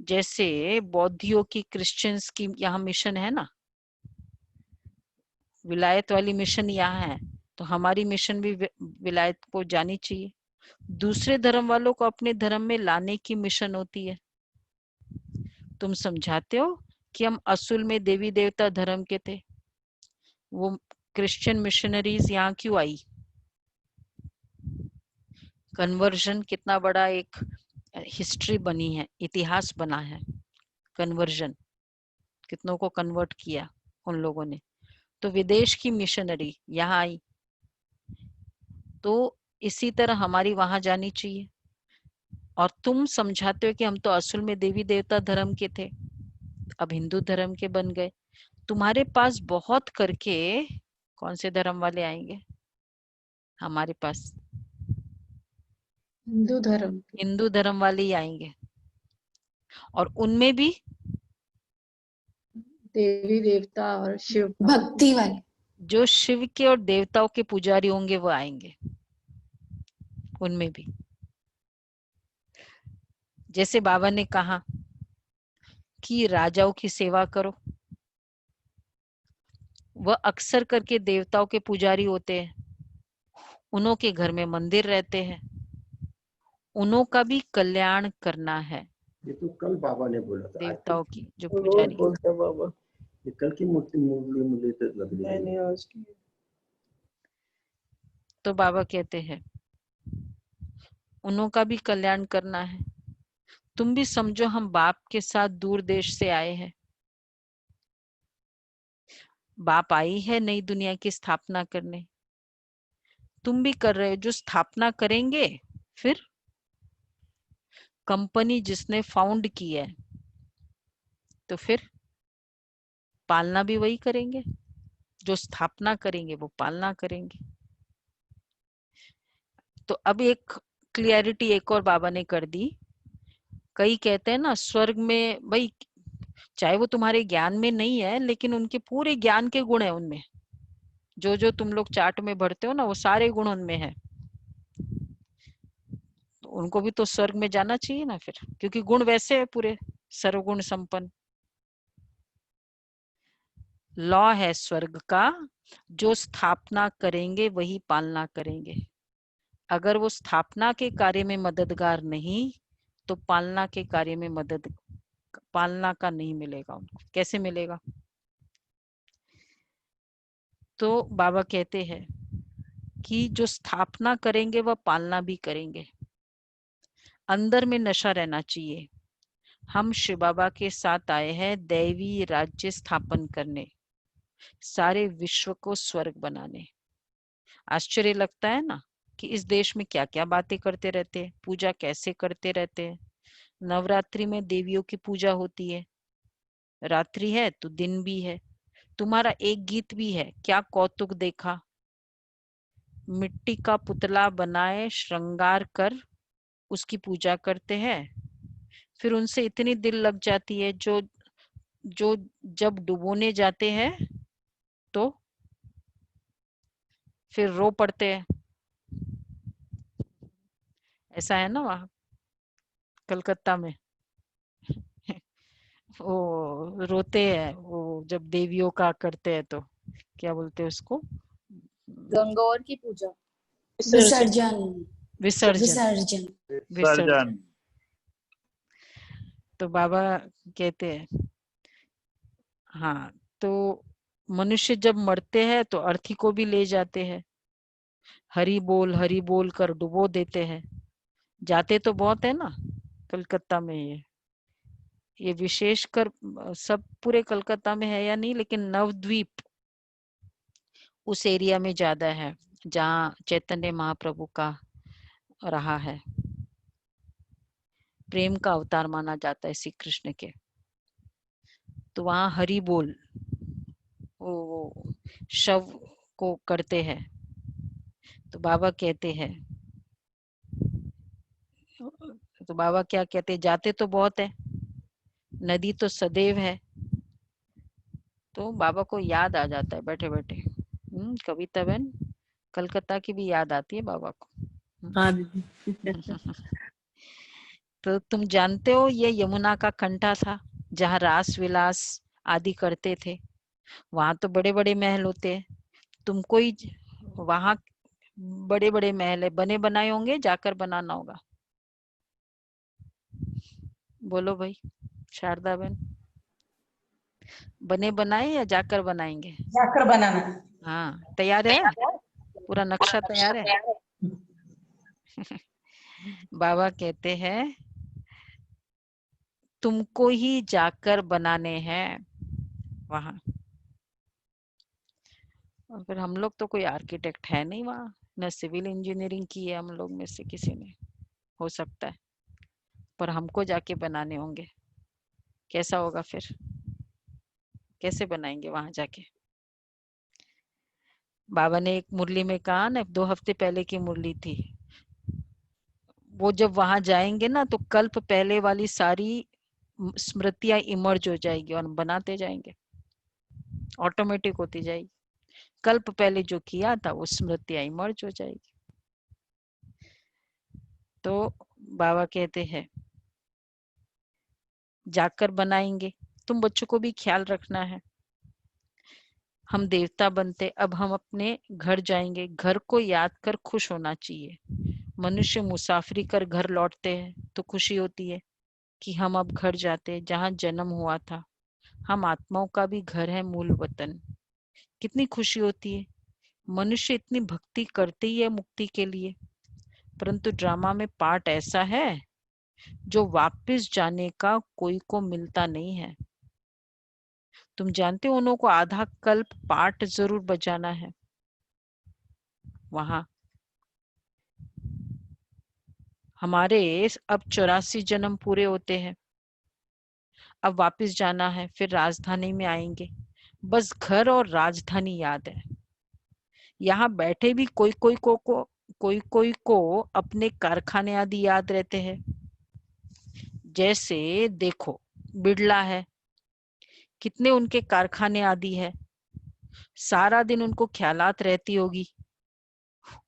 जैसे बौद्धियों की क्रिश्चियंस की यहाँ मिशन है ना, विलायत वाली मिशन यहाँ है, तो हमारी मिशन भी विलायत को जानी चाहिए। दूसरे धर्म वालों को अपने धर्म में लाने की मिशन होती है। तुम समझाते हो कि हम असूल में देवी देवता धर्म के थे, वो क्रिश्चियन मिशनरीज यहाँ क्यों आई। कन्वर्जन कितना बड़ा एक हिस्ट्री बनी है, इतिहास बना है। कन्वर्जन कितनों को कन्वर्ट किया उन लोगों ने। तो विदेश की मिशनरी यहाँ आई, तो इसी तरह हमारी वहां जानी चाहिए। और तुम समझाते हो कि हम तो असल में देवी देवता धर्म के थे, अब हिंदू धर्म के बन गए। तुम्हारे पास बहुत करके कौन से धर्म वाले आएंगे हमारे पास, हिंदू धर्म वाले ही आएंगे। और उनमें भी देवी देवता और शिव भक्ति वाले, जो शिव के और देवताओं के पुजारी होंगे वो आएंगे उनमें भी। जैसे बाबा ने कहा कि राजाओं की सेवा करो, वह अक्सर करके देवताओं के पुजारी होते हैं, उन्हों के घर में मंदिर रहते हैं, उन्हों का भी कल्याण करना है। ये तो कल बाबा ने बोला था, देवताओं की जो पुजारी बोलता बाबा, ये कल की मुरली तो लग रही मैंने है। आज की। तो बाबा कहते हैं उन्हों का भी कल्याण करना है। तुम भी समझो हम बाप के साथ दूर देश से आए हैं। बाप आई है नई दुनिया की स्थापना करने, तुम भी कर रहे हो। जो स्थापना करेंगे फिर कंपनी जिसने फाउंड की है, तो फिर पालना भी वही करेंगे। जो स्थापना करेंगे वो पालना करेंगे। तो अब एक क्लियरिटी एक और बाबा ने कर दी। कई कहते हैं ना स्वर्ग में, भाई चाहे वो तुम्हारे ज्ञान में नहीं है लेकिन उनके पूरे ज्ञान के गुण है उनमें। जो जो तुम लोग चार्ट में भरते हो ना वो सारे गुण उनमें है, तो उनको भी तो स्वर्ग में जाना चाहिए ना फिर, क्योंकि गुण वैसे है पूरे सर्वगुण संपन्न। लॉ है स्वर्ग का, जो स्थापना करेंगे वही पालना करेंगे। अगर वो स्थापना के कार्य में मददगार नहीं तो पालना के कार्य में पालना का नहीं मिलेगा उनको। कैसे मिलेगा, तो बाबा कहते हैं कि जो स्थापना करेंगे वह पालना भी करेंगे। अंदर में नशा रहना चाहिए। हम शिव बाबा के साथ आए हैं दैवी राज्य स्थापन करने, सारे विश्व को स्वर्ग बनाने। आश्चर्य लगता है ना कि इस देश में क्या क्या बातें करते रहते हैं, पूजा कैसे करते रहते हैं। नवरात्रि में देवियों की पूजा होती है, रात्रि है तो दिन भी है। तुम्हारा एक गीत भी है, क्या कौतुक देखा। मिट्टी का पुतला बनाए श्रृंगार कर उसकी पूजा करते हैं, फिर उनसे इतनी दिल लग जाती है जो जो जब डुबोने जाते हैं तो फिर रो पड़ते हैं। ऐसा है ना वहां कलकत्ता में वो रोते हैं वो जब देवियों का करते हैं तो क्या बोलते हैं उसको, गंगौर की पूजा, विसर्जन। विसर्जन। विसर्जन। तो बाबा कहते हैं हाँ, तो मनुष्य जब मरते हैं तो अर्थी को भी ले जाते हैं, हरि बोल कर डुबो देते हैं। जाते तो बहुत है ना कलकत्ता में। ये विशेषकर सब पूरे कलकत्ता में है या नहीं, लेकिन नवद्वीप उस एरिया में ज्यादा है जहाँ चैतन्य महाप्रभु का रहा है। प्रेम का अवतार माना जाता है श्री कृष्ण के। तो वहां हरि बोल वो शव को करते हैं। तो बाबा कहते हैं, तो बाबा क्या कहते हैं, जाते तो बहुत है, नदी तो सदैव है। तो बाबा को याद आ जाता है बैठे बैठे। कविता बहन, कलकत्ता की भी याद आती है बाबा को। हाँ दीदी। तो तुम जानते हो ये यमुना का कंठा था जहाँ रास विलास आदि करते थे। वहां तो बड़े बड़े महल होते हैं, तुमको ही वहां बड़े बड़े महल है, बने बनाए होंगे, जाकर बनाना होगा। बोलो भाई शारदा बहन, बने बनाए या जाकर बनाएंगे? जाकर बनाना। हाँ तैयार है, पूरा नक्शा तैयार है। बाबा कहते हैं तुमको ही जाकर बनाने हैं वहां। और फिर हम लोग तो कोई आर्किटेक्ट है नहीं वहां, न सिविल इंजीनियरिंग की है हम लोग में से किसी ने, हो सकता है, पर हमको जाके बनाने होंगे। कैसा होगा फिर, कैसे बनाएंगे वहां जाके? बाबा ने एक मुरली में कहा ना, 2 हफ्ते पहले की मुरली थी, वो जब वहां जाएंगे ना तो कल्प पहले वाली सारी स्मृतियां इमर्ज हो जाएगी और बनाते जाएंगे, ऑटोमेटिक होती जाएगी। कल्प पहले जो किया था वो स्मृतियां इमर्ज हो जाएगी। तो बाबा कहते हैं जाकर बनाएंगे, तुम बच्चों को भी ख्याल रखना है। हम देवता बनते, अब हम अपने घर जाएंगे, घर को याद कर खुश होना चाहिए। मनुष्य मुसाफरी कर घर लौटते हैं तो खुशी होती है कि हम अब घर जाते हैं जहाँ जन्म हुआ था। हम आत्माओं का भी घर है मूल वतन। कितनी खुशी होती है। मनुष्य इतनी भक्ति करते ही है मुक्ति के लिए, परंतु ड्रामा में पार्ट ऐसा है जो वापस जाने का कोई को मिलता नहीं है। तुम जानते हो उन्हों को आधा कल्प पार्ट जरूर बजाना है वहां। हमारे अब 84 जन्म पूरे होते हैं, अब वापस जाना है, फिर राजधानी में आएंगे। बस घर और राजधानी याद है। यहाँ बैठे भी कोई को अपने कारखाने आदि याद रहते हैं। जैसे देखो बिड़ला है, कितने उनके कारखाने आदि है, सारा दिन उनको ख्यालात रहती होगी।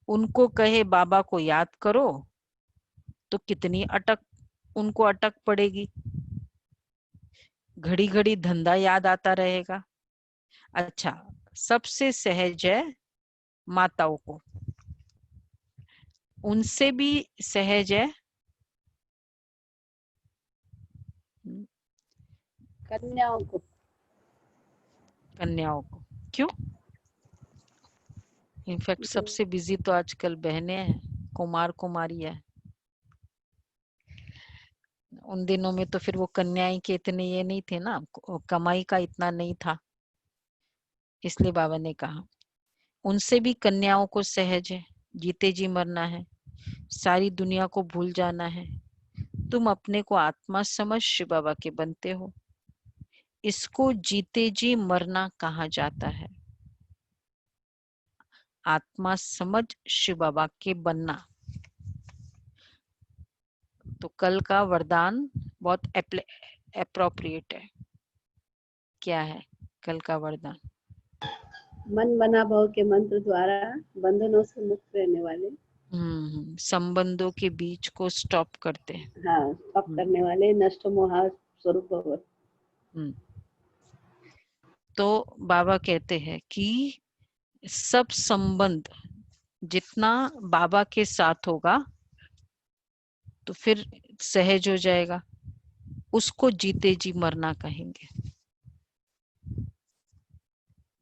उनको कहे बाबा को याद करो तो कितनी उनको अटक पड़ेगी। घड़ी घड़ी धंधा याद आता रहेगा। अच्छा, सबसे सहज है माताओं को, उनसे भी सहज है कन्याओं को। कन्याओं को। क्यों? इनफैक्ट सबसे बिजी तो आजकल बहनें हैं, कुमार कुमारी है। उन दिनों में तो फिर वो कन्याएं के इतने ये नहीं थे ना, कमाई का इतना नहीं था, इसलिए बाबा ने कहा उनसे भी कन्याओं को सहज है, जीते जी मरना है, सारी दुनिया को भूल जाना है। तुम अपने को आत्मा समझ शिव बाबा के बनते हो, इसको जीते जी मरना कहा जाता है। आत्मा समझ शिव बाबा के बनना। तो कल का वरदान बहुत एप्रोप्रिएट है। क्या है कल का वरदान? मन बना भव के मंत्र द्वारा बंधनों से मुक्त रहने वाले, संबंधों के बीच को स्टॉप करते हैं। हाँ, स्टॉप करने वाले, नष्ट मोहा स्वरूप भव। तो बाबा कहते हैं कि सब संबंध जितना बाबा के साथ होगा तो फिर सहज हो जाएगा, उसको जीते जी मरना कहेंगे।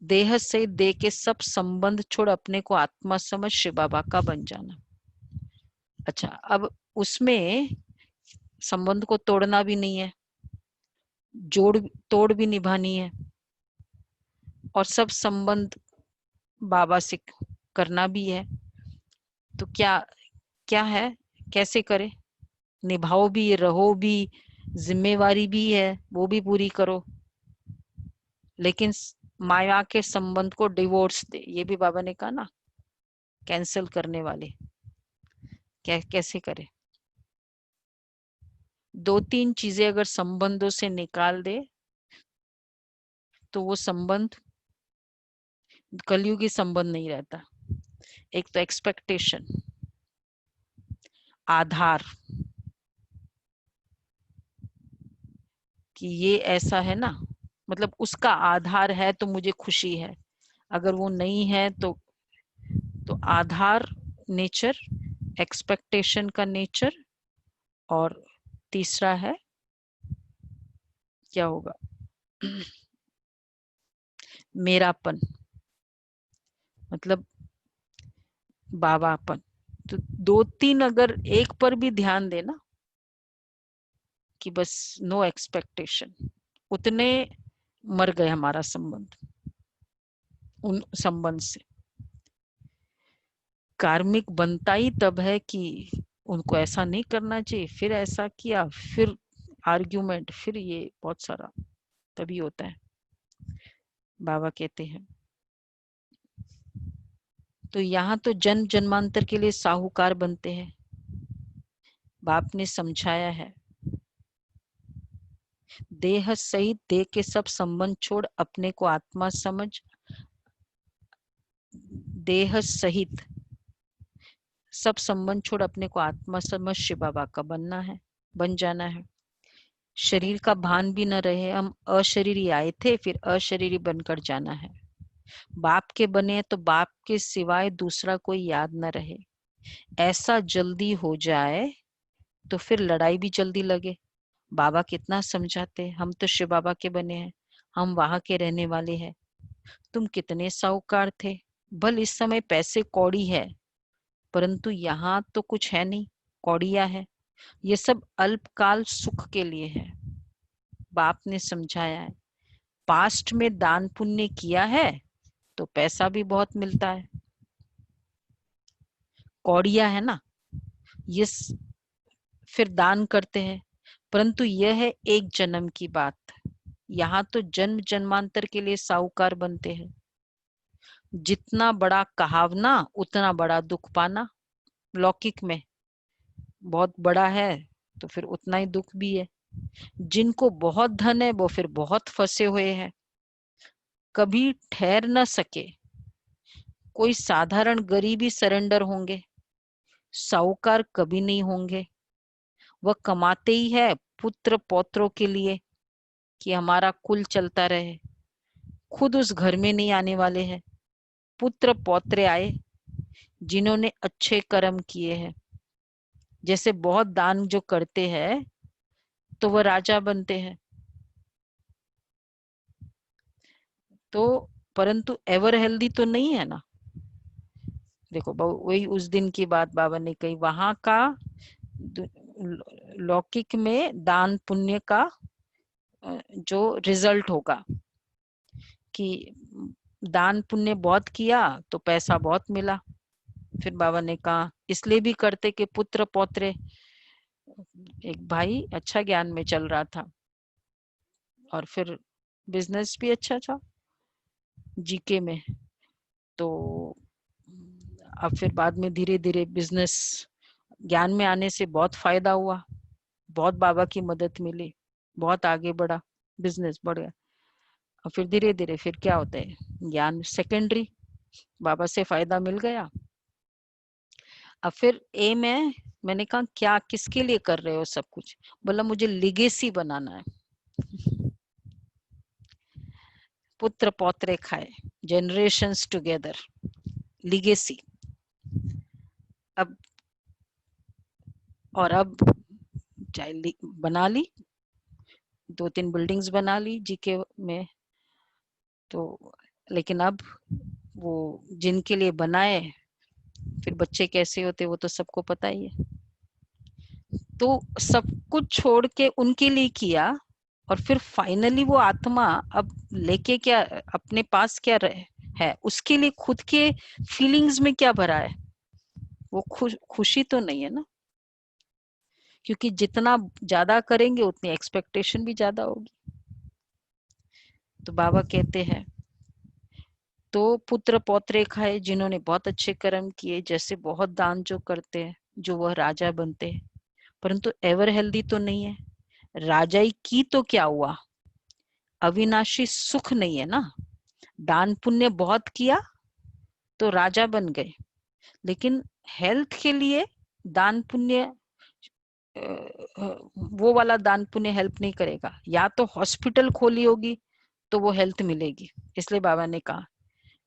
देह से देह के सब संबंध छोड़ अपने को आत्मा समझ शिव बाबा का बन जाना। अच्छा, अब उसमें संबंध को तोड़ना भी नहीं है, तोड़ भी निभानी है, और सब संबंध बाबा से करना भी है। तो क्या क्या है, कैसे करे? निभाओ भी, रहो भी, जिम्मेवारी भी है वो भी पूरी करो, लेकिन माया के संबंध को डिवोर्स दे, ये भी बाबा ने कहा ना, कैंसिल करने वाले। कैसे करे? 2-3 चीजें अगर संबंधों से निकाल दे तो वो संबंध कलयुगी संबंध नहीं रहता। एक तो एक्सपेक्टेशन, आधार कि ये ऐसा है ना, मतलब उसका आधार है तो मुझे खुशी है, अगर वो नहीं है तो आधार नेचर, एक्सपेक्टेशन का नेचर, और तीसरा है क्या होगा? मेरापन, मतलब बाबापन। तो 2-3 अगर एक पर भी ध्यान देना कि बस नो एक्सपेक्टेशन, उतने मर गए हमारा संबंध उन संबंध से। कार्मिक बनता ही तब है कि उनको ऐसा नहीं करना चाहिए, फिर ऐसा किया, फिर आर्ग्यूमेंट, फिर ये बहुत सारा तभी होता है। बाबा कहते हैं तो यहाँ तो जन्म जन्मांतर के लिए साहूकार बनते हैं। बाप ने समझाया है, देह सहित देह के सब संबंध छोड़ अपने को आत्मा समझ, देह सहित सब संबंध छोड़ अपने को आत्मा समझ शिव बाबा का बन जाना है। शरीर का भान भी न रहे, हम अशरीरी आए थे, फिर अशरीरी बनकर जाना है। बाप के बने तो बाप के सिवाय दूसरा कोई याद न रहे, ऐसा जल्दी हो जाए तो फिर लड़ाई भी जल्दी लगे। बाबा कितना समझाते, हम तो शिव बाबा के बने हैं, हम वहां के रहने वाले हैं। तुम कितने साहूकार थे, भल इस समय पैसे कौड़ी है, परंतु यहाँ तो कुछ है नहीं, कौड़िया है, ये सब अल्पकाल सुख के लिए है। बाप ने समझाया है, पास्ट में दान पुण्य किया है तो पैसा भी बहुत मिलता है, कौड़िया है ना, ये फिर दान करते हैं, परंतु यह है एक जन्म की बात। यहाँ तो जन्म जन्मांतर के लिए साहूकार बनते हैं। जितना बड़ा कहावना उतना बड़ा दुख पाना। लौकिक में बहुत बड़ा है तो फिर उतना ही दुख भी है। जिनको बहुत धन है वो फिर बहुत फंसे हुए हैं, कभी ठहर न सके। कोई साधारण गरीबी सरेंडर होंगे, साहूकार कभी नहीं होंगे। वह कमाते ही है पुत्र पौत्रों के लिए कि हमारा कुल चलता रहे, खुद उस घर में नहीं आने वाले हैं। पुत्र पौत्रे आए जिन्होंने अच्छे कर्म किए हैं, जैसे बहुत दान जो करते हैं तो वह राजा बनते हैं। तो परंतु एवर हेल्दी तो नहीं है ना, देखो वही उस दिन की बात बाबा ने कही, वहां का लौकिक में दान पुण्य का जो रिजल्ट होगा कि दान पुण्य बहुत किया तो पैसा बहुत मिला। फिर बाबा ने कहा इसलिए भी करते कि पुत्र पौत्रे, एक भाई अच्छा ज्ञान में चल रहा था और फिर बिजनेस भी अच्छा था जीके में, तो अब फिर बाद में धीरे धीरे बिजनेस ज्ञान में आने से बहुत फायदा हुआ, बहुत बाबा की मदद मिली, बहुत आगे बढ़ा, बिजनेस बढ़ गया। और फिर धीरे धीरे फिर क्या होता है, ज्ञान सेकेंडरी, बाबा से फायदा मिल गया। अब फिर एम है, मैंने कहा क्या किसके लिए कर रहे हो सब कुछ? बोला मुझे लिगेसी बनाना है, पुत्र पौत्रे खाए, जनरेशंस टुगेदर, लिगेसी। अब चाहे बना ली, 2-3 बिल्डिंग्स बना ली जीके में, तो लेकिन अब वो जिनके लिए बनाए फिर बच्चे कैसे होते वो तो सबको पता ही है। तो सब कुछ छोड़ के उनके लिए किया और फिर फाइनली वो आत्मा अब लेके क्या अपने पास क्या है, उसके लिए खुद के फीलिंग्स में क्या भरा है, वो खुशी तो नहीं है ना, क्योंकि जितना ज्यादा करेंगे उतनी एक्सपेक्टेशन भी ज्यादा होगी। तो बाबा कहते हैं तो पुत्र पौत्रे खाए जिन्होंने बहुत अच्छे कर्म किए, जैसे बहुत दान जो करते हैं, जो वह राजा बनते हैं, परंतु एवर हेल्दी तो नहीं है। राजाई की तो क्या हुआ, अविनाशी सुख नहीं है ना। दान पुण्य बहुत किया तो राजा बन गए, लेकिन हेल्थ के लिए दान पुण्य वो वाला दान पुण्य हेल्प नहीं करेगा। या तो हॉस्पिटल खोली होगी तो वो हेल्थ मिलेगी। इसलिए बाबा ने कहा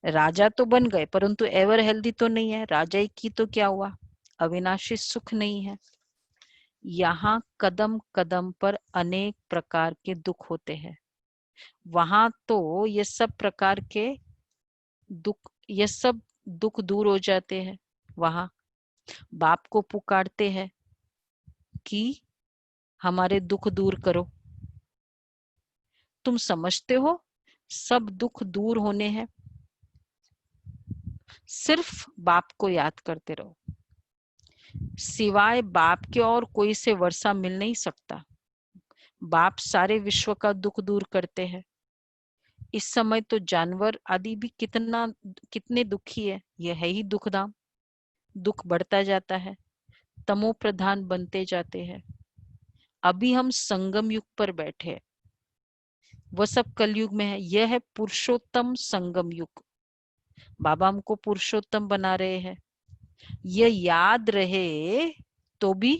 राजा तो बन गए परंतु एवर हेल्दी तो नहीं है। राजा की तो क्या हुआ, अविनाशी सुख नहीं है। यहाँ कदम कदम पर अनेक प्रकार के दुख होते हैं, वहां तो ये सब प्रकार के दुख, ये सब दुख दूर हो जाते हैं। वहां बाप को पुकारते हैं कि हमारे दुख दूर करो। तुम समझते हो सब दुख दूर होने हैं, सिर्फ बाप को याद करते रहो। सिवाय बाप के और कोई से वर्षा मिल नहीं सकता। बाप सारे विश्व का दुख दूर करते हैं। इस समय तो जानवर आदि भी कितने दुखी है, यह है ही दुखधाम। दुख बढ़ता जाता है, तमो प्रधान बनते जाते हैं। अभी हम संगम युग पर बैठे हैं, वह सब कलयुग में है। यह है पुरुषोत्तम संगम युग। बाबा हमको पुरुषोत्तम बना रहे हैं। यह याद रहे तो भी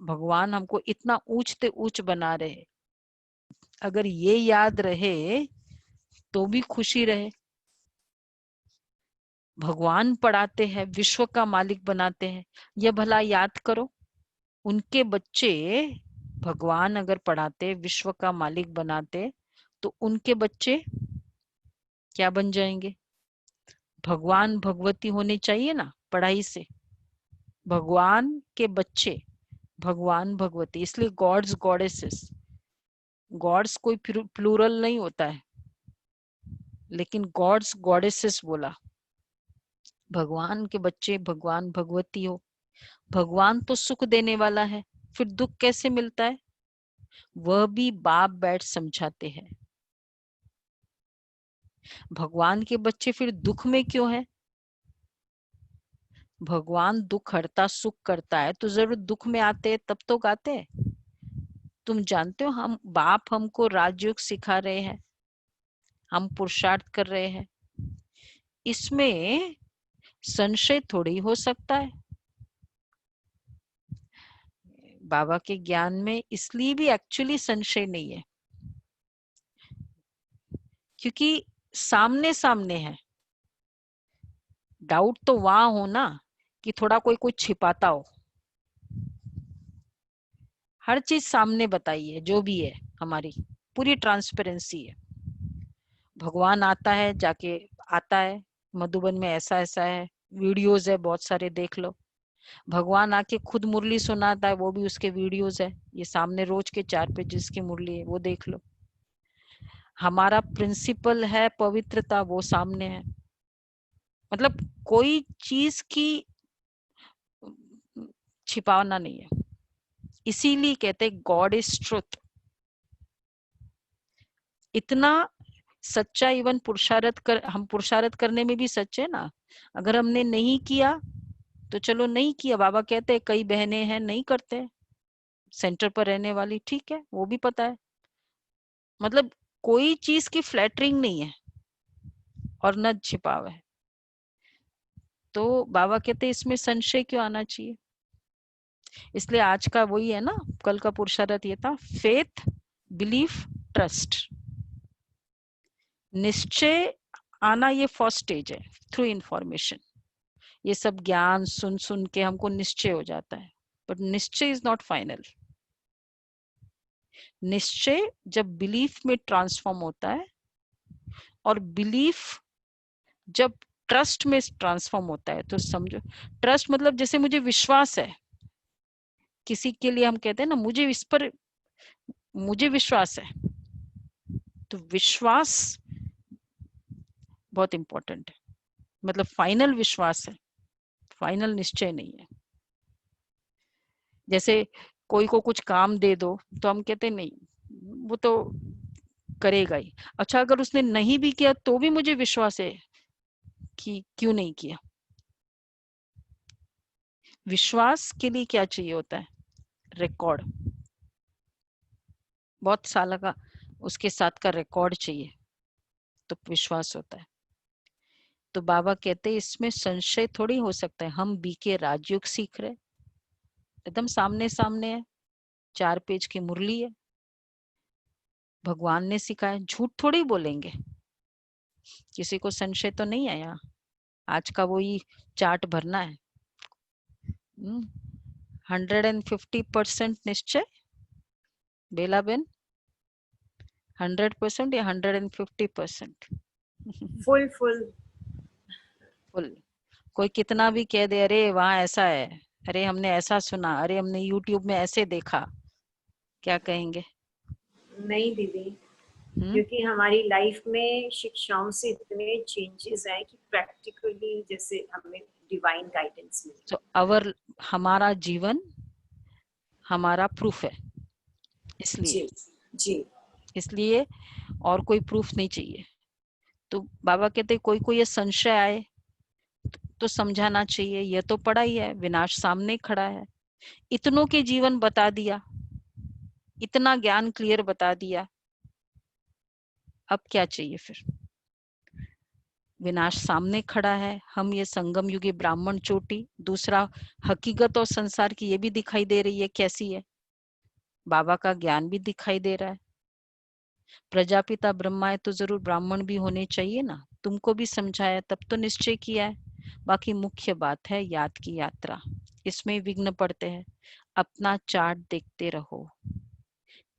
भगवान हमको इतना ऊंच ते ऊंच बना रहे, अगर ये याद रहे तो भी खुशी रहे। भगवान पढ़ाते हैं, विश्व का मालिक बनाते हैं, यह भला याद करो। उनके बच्चे भगवान अगर पढ़ाते, विश्व का मालिक बनाते, तो उनके बच्चे क्या बन जाएंगे? भगवान भगवती होने चाहिए ना पढ़ाई से। भगवान के बच्चे भगवान भगवती, इसलिए गॉड्स गॉडेसेस। गॉड्स कोई प्लूरल नहीं होता है, लेकिन गॉड्स गॉडेसेस बोला। भगवान के बच्चे भगवान भगवती हो। भगवान तो सुख देने वाला है, फिर दुख कैसे मिलता है? वह भी बाप बैठ समझाते हैं। भगवान के बच्चे फिर दुख में क्यों है? भगवान दुख हरता सुख करता है तो जरूर दुख में आते हैं, तब तो गाते हैं। तुम जानते हो हम बाप हमको राजयोग सिखा रहे हैं, हम पुरुषार्थ कर रहे हैं, इसमें संशय थोड़ी हो सकता है। बाबा के ज्ञान में इसलिए भी एक्चुअली संशय नहीं है, क्योंकि सामने सामने है। डाउट तो वहां हो ना कि थोड़ा कोई कुछ छिपाता हो। हर चीज सामने बताइए, जो भी है हमारी पूरी ट्रांसपेरेंसी है। भगवान आता है, जाके आता है, मधुबन में ऐसा ऐसा है, वीडियोस है बहुत सारे, देख लो। भगवान आके खुद मुरली सुनाता है, वो भी उसके वीडियोस है। ये सामने रोज के 4 पेजेस की मुरली है, वो देख लो। हमारा प्रिंसिपल है पवित्रता, वो सामने है। मतलब कोई चीज की छिपाना नहीं है। इसीलिए कहते गॉड इज ट्रुथ। इतना सच्चा इवन पुरुषार्थ कर, हम पुरुषार्थ करने में भी सच्चे ना। अगर हमने नहीं किया तो चलो नहीं किया, बाबा कहते हैं कई बहनें हैं नहीं करते, सेंटर पर रहने वाली, ठीक है, वो भी पता है। मतलब कोई चीज की फ्लैटरिंग नहीं है और न छिपाव है। तो बाबा कहते इसमें संशय क्यों आना चाहिए। इसलिए आज का वही है ना, कल का पुरुषार्थ ये था, फेथ, बिलीफ, ट्रस्ट। निश्चय आना ये फर्स्ट स्टेज है थ्रू इंफॉर्मेशन। ये सब ज्ञान सुन सुन के हमको निश्चय हो जाता है, बट निश्चय इज नॉट फाइनल। निश्चय जब बिलीफ में ट्रांसफॉर्म होता है, और बिलीफ जब ट्रस्ट में ट्रांसफॉर्म होता है, तो समझो ट्रस्ट मतलब जैसे मुझे विश्वास है किसी के लिए, हम कहते हैं ना मुझे इस पर मुझे विश्वास है, तो विश्वास बहुत इंपॉर्टेंट है। मतलब फाइनल विश्वास है, फाइनल निश्चय नहीं है। जैसे कोई को कुछ काम दे दो तो हम कहते नहीं वो तो करेगा ही। अच्छा अगर उसने नहीं भी किया तो भी मुझे विश्वास है कि क्यों नहीं किया। विश्वास के लिए क्या चाहिए होता है, रिकॉर्ड, बहुत साल का उसके साथ का रिकॉर्ड चाहिए, तो विश्वास होता है। तो बाबा कहते हैं इसमें संशय थोड़ी हो सकता है। हम बीके राजयोग सीख रहे, एकदम सामने सामने है, 4 पेज की मुरली है, भगवान ने सिखाया, झूठ थोड़ी बोलेंगे। किसी को संशय तो नहीं है यहाँ। आज का वही चार्ट भरना है, 150% निश्चय बेला बेन, 100% या 150%? Full full full. कोई कितना भी कह दे, अरे वहां ऐसा है, अरे हमने ऐसा सुना, अरे हमने यूट्यूब में ऐसे देखा, क्या कहेंगे? नहीं दीदी, क्योंकि हमारी लाइफ में शिक्षाओं से इतने चेंजेस आए कि प्रैक्टिकली जैसे हमें डिवाइन गाइडेंस मिली। तो अवर हमारा जीवन हमारा प्रूफ है, इसलिए जी इसलिए और कोई प्रूफ नहीं चाहिए। तो बाबा कहते कोई कोई ये संशय आए तो समझाना चाहिए, यह तो पड़ा ही है, विनाश सामने खड़ा है। इतनों के जीवन बता दिया, इतना ज्ञान क्लियर बता दिया, अब क्या चाहिए फिर? विनाश सामने खड़ा है। हम ये संगम युगी ब्राह्मण चोटी, दूसरा हकीकत और संसार की ये भी दिखाई दे रही है कैसी है, बाबा का ज्ञान भी दिखाई दे रहा है। प्रजापिता ब्रह्मा है तो जरूर ब्राह्मण भी होने चाहिए ना, तुमको भी समझाया तब तो निश्चय किया है। बाकी मुख्य बात है याद की यात्रा, इसमें विघ्न पड़ते हैं। अपना चार्ट देखते रहो,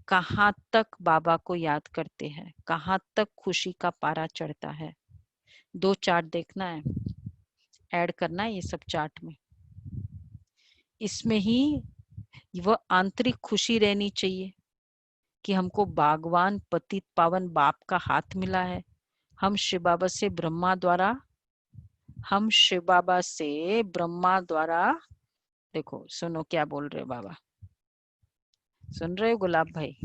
कहाँ तक बाबा को याद करते हैं, कहाँ तक खुशी का पारा चढ़ता है। 2 चार्ट देखना है, ऐड करना है ये सब चार्ट में। इसमें ही वह आंतरिक खुशी रहनी चाहिए कि हमको बागवान पतित पावन बाप का हाथ मिला है। हम शिव बाबा से ब्रह्मा द्वारा, देखो सुनो क्या बोल रहे बाबा, सुन रहे हो गुलाब भाई?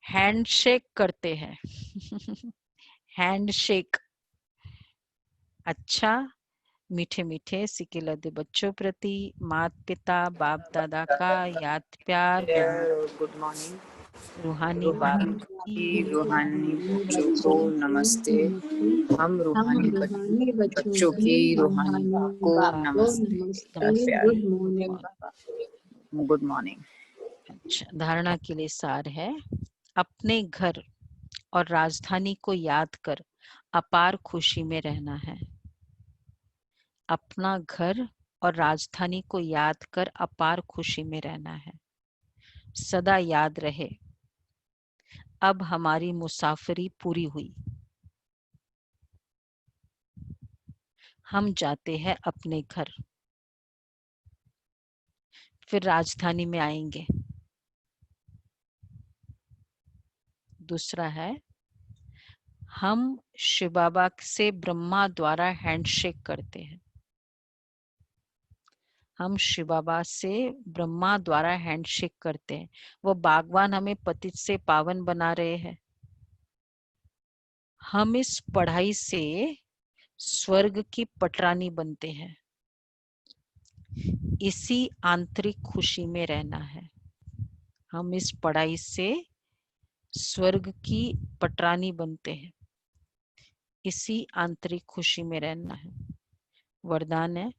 हैंडशेक करते हैं हैंडशेक। अच्छा मीठे मीठे सिके लदे बच्चों प्रति माता पिता बाप दादा का याद प्यार, गुड मॉर्निंग। रूहानी बाप की रूहानी बच्चों को नमस्ते। हम रूहानी बच्चों की रूहानी को नमस्ते। गुड मॉर्निंग बाबा। Good morning. अच्छा, धारणा के लिए सार है, अपने घर और राजधानी को याद कर अपार खुशी में रहना है। अपना घर और राजधानी को याद कर अपार खुशी में रहना है। सदा याद रहे, अब हमारी मुसाफरी पूरी हुई। हम जाते हैं अपने घर, फिर राजधानी में आएंगे। दूसरा है हम शिव बाबा से ब्रह्मा द्वारा हैंडशेक करते हैं। हम शिव बाबा से ब्रह्मा द्वारा हैंडशेक करते हैं। वो बागवान हमें पतित से पावन बना रहे हैं। हम इस पढ़ाई से स्वर्ग की पटरानी बनते हैं। इसी आंतरिक खुशी में रहना है। हम इस पढ़ाई से स्वर्ग की पटरानी बनते हैं। इसी आंतरिक खुशी में रहना है। वरदान है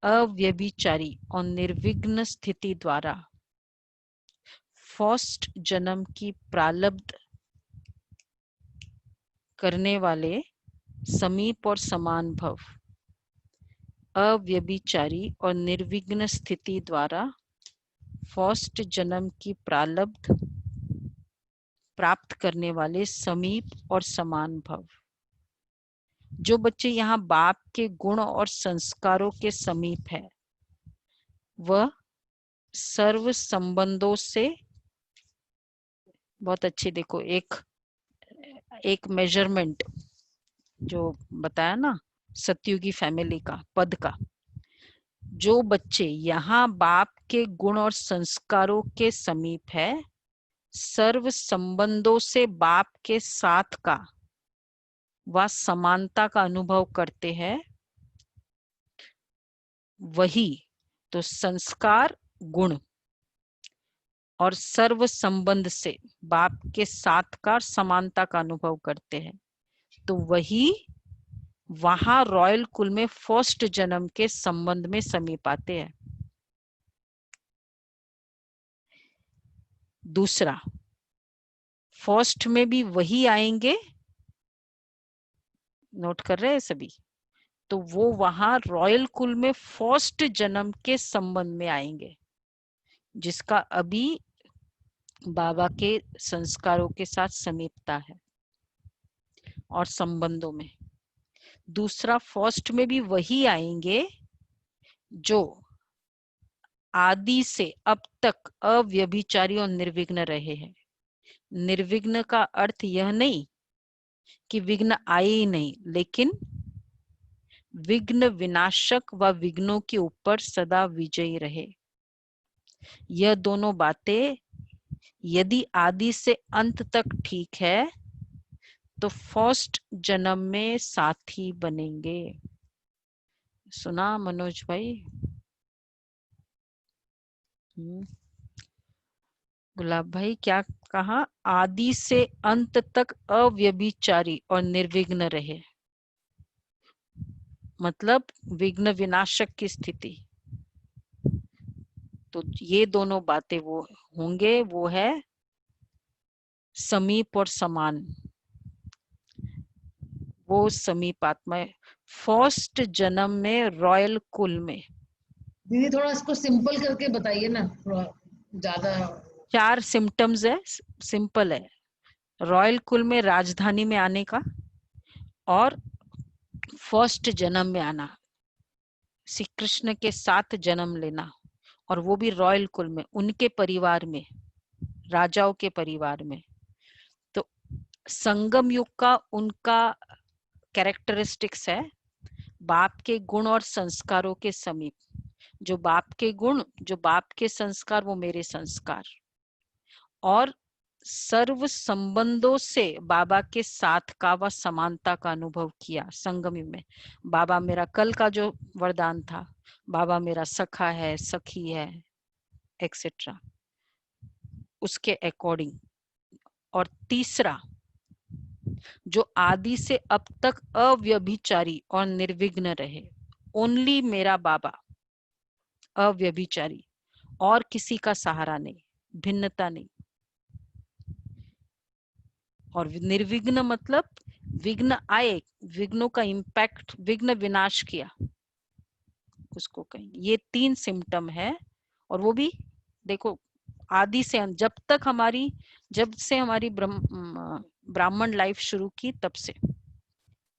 अव्यभिचारी और निर्विघ्न स्थिति द्वारा फर्स्ट जन्म की प्रारब्ध करने वाले समीप और समान भव। अव्यभिचारी और निर्विघ्न स्थिति द्वारा फर्स्ट जन्म की प्रारब्ध प्राप्त करने वाले समीप और समान भव। जो बच्चे यहाँ बाप के गुण और संस्कारों के समीप है, वह सर्व संबंधों से बहुत अच्छे, देखो एक मेजरमेंट जो बताया ना सतयुगी फैमिली का पद का, जो बच्चे यहाँ बाप के गुण और संस्कारों के समीप है, सर्व संबंधों से बाप के साथ का व समानता का अनुभव करते हैं, वही तो संस्कार गुण और सर्व संबंध से बाप के साथ का समानता का अनुभव करते हैं, तो वही वहां रॉयल कुल में फर्स्ट जन्म के संबंध में समीप आते हैं। दूसरा, फर्स्ट में भी वही आएंगे, नोट कर रहे हैं सभी, तो वो वहां रॉयल कुल में फर्स्ट जन्म के संबंध में आएंगे, जिसका अभी बाबा के संस्कारों के साथ समीपता है और संबंधों में। दूसरा, फर्स्ट में भी वही आएंगे जो आदि से अब तक अव्यभिचारी और निर्विघ्न रहे हैं। निर्विघ्न का अर्थ यह नहीं कि विघ्न आए ही नहीं, लेकिन विघ्न विनाशक व विघ्नों के ऊपर सदा विजयी रहे। यह दोनों बातें यदि आदि से अंत तक ठीक है तो फर्स्ट जन्म में साथी बनेंगे। सुना मनोज भाई? गुलाब भाई क्या कहा? आदि से अंत तक अव्यभिचारी और निर्विघ्न रहे, मतलब विघ्न विनाशक की स्थिति। तो ये दोनों बातें वो होंगे, वो है समीप और समान, वो समीप आत्मा है फर्स्ट जन्म में रॉयल कुल में। दीदी थोड़ा इसको सिंपल करके बताइए ना, थोड़ा ज्यादा। 4 सिम्टम्स है, सिंपल है। रॉयल कुल में राजधानी में आने का और फर्स्ट जन्म में आना, श्री कृष्ण के साथ जन्म लेना, और वो भी रॉयल कुल में, उनके परिवार में, राजाओं के परिवार में। तो संगम युग का उनका कैरेक्टरिस्टिक्स है बाप के गुण और संस्कारों के समीप। जो बाप के गुण, जो बाप के संस्कार, वो मेरे संस्कार, और सर्व संबंधों से बाबा के साथ का व समानता का अनुभव किया संगम युग में। बाबा मेरा, कल का जो वरदान था, बाबा मेरा सखा है, सखी है, एक्सेट्रा, उसके अकॉर्डिंग। और तीसरा, जो आदि से अब तक अव्यभिचारी और निर्विघ्न रहे, ओनली मेरा बाबा अव्यभिचारी, और किसी का सहारा नहीं, भिन्नता नहीं। और निर्विघ्न मतलब विघ्न आए, विघ्नों का इम्पैक्ट, विघ्न विनाश किया, उसको कहेंगे। ये 3 सिम्टम है। और वो भी देखो आदि से अंत, जब से हमारी ब्राह्मण लाइफ शुरू की, तब से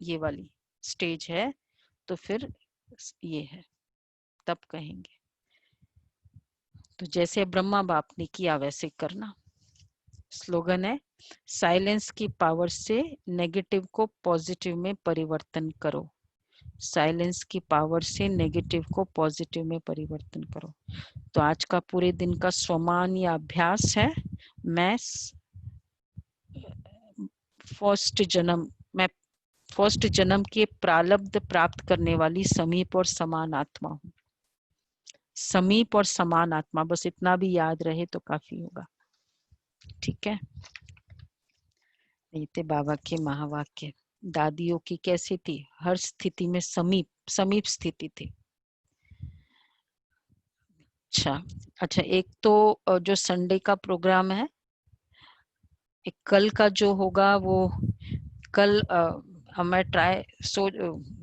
ये वाली स्टेज है तो फिर ये है, तब कहेंगे। तो जैसे ब्रह्मा बाप ने किया वैसे करना। स्लोगन है, साइलेंस की पावर से नेगेटिव को पॉजिटिव में परिवर्तन करो। साइलेंस की पावर से नेगेटिव को पॉजिटिव में परिवर्तन करो। तो आज का पूरे दिन का स्वमान या अभ्यास है, मैं फर्स्ट जन्म के प्रारब्ध प्राप्त करने वाली समीप और समान आत्मा हूँ। समीप और समान आत्मा, बस इतना भी याद रहे तो काफी होगा। ठीक है, ये थे बाबा के महावाक्य। दादियों की कैसी थी, हर स्थिति में समीप स्थिति थी। अच्छा, एक तो जो संडे का प्रोग्राम है, एक कल का जो होगा वो कल हमें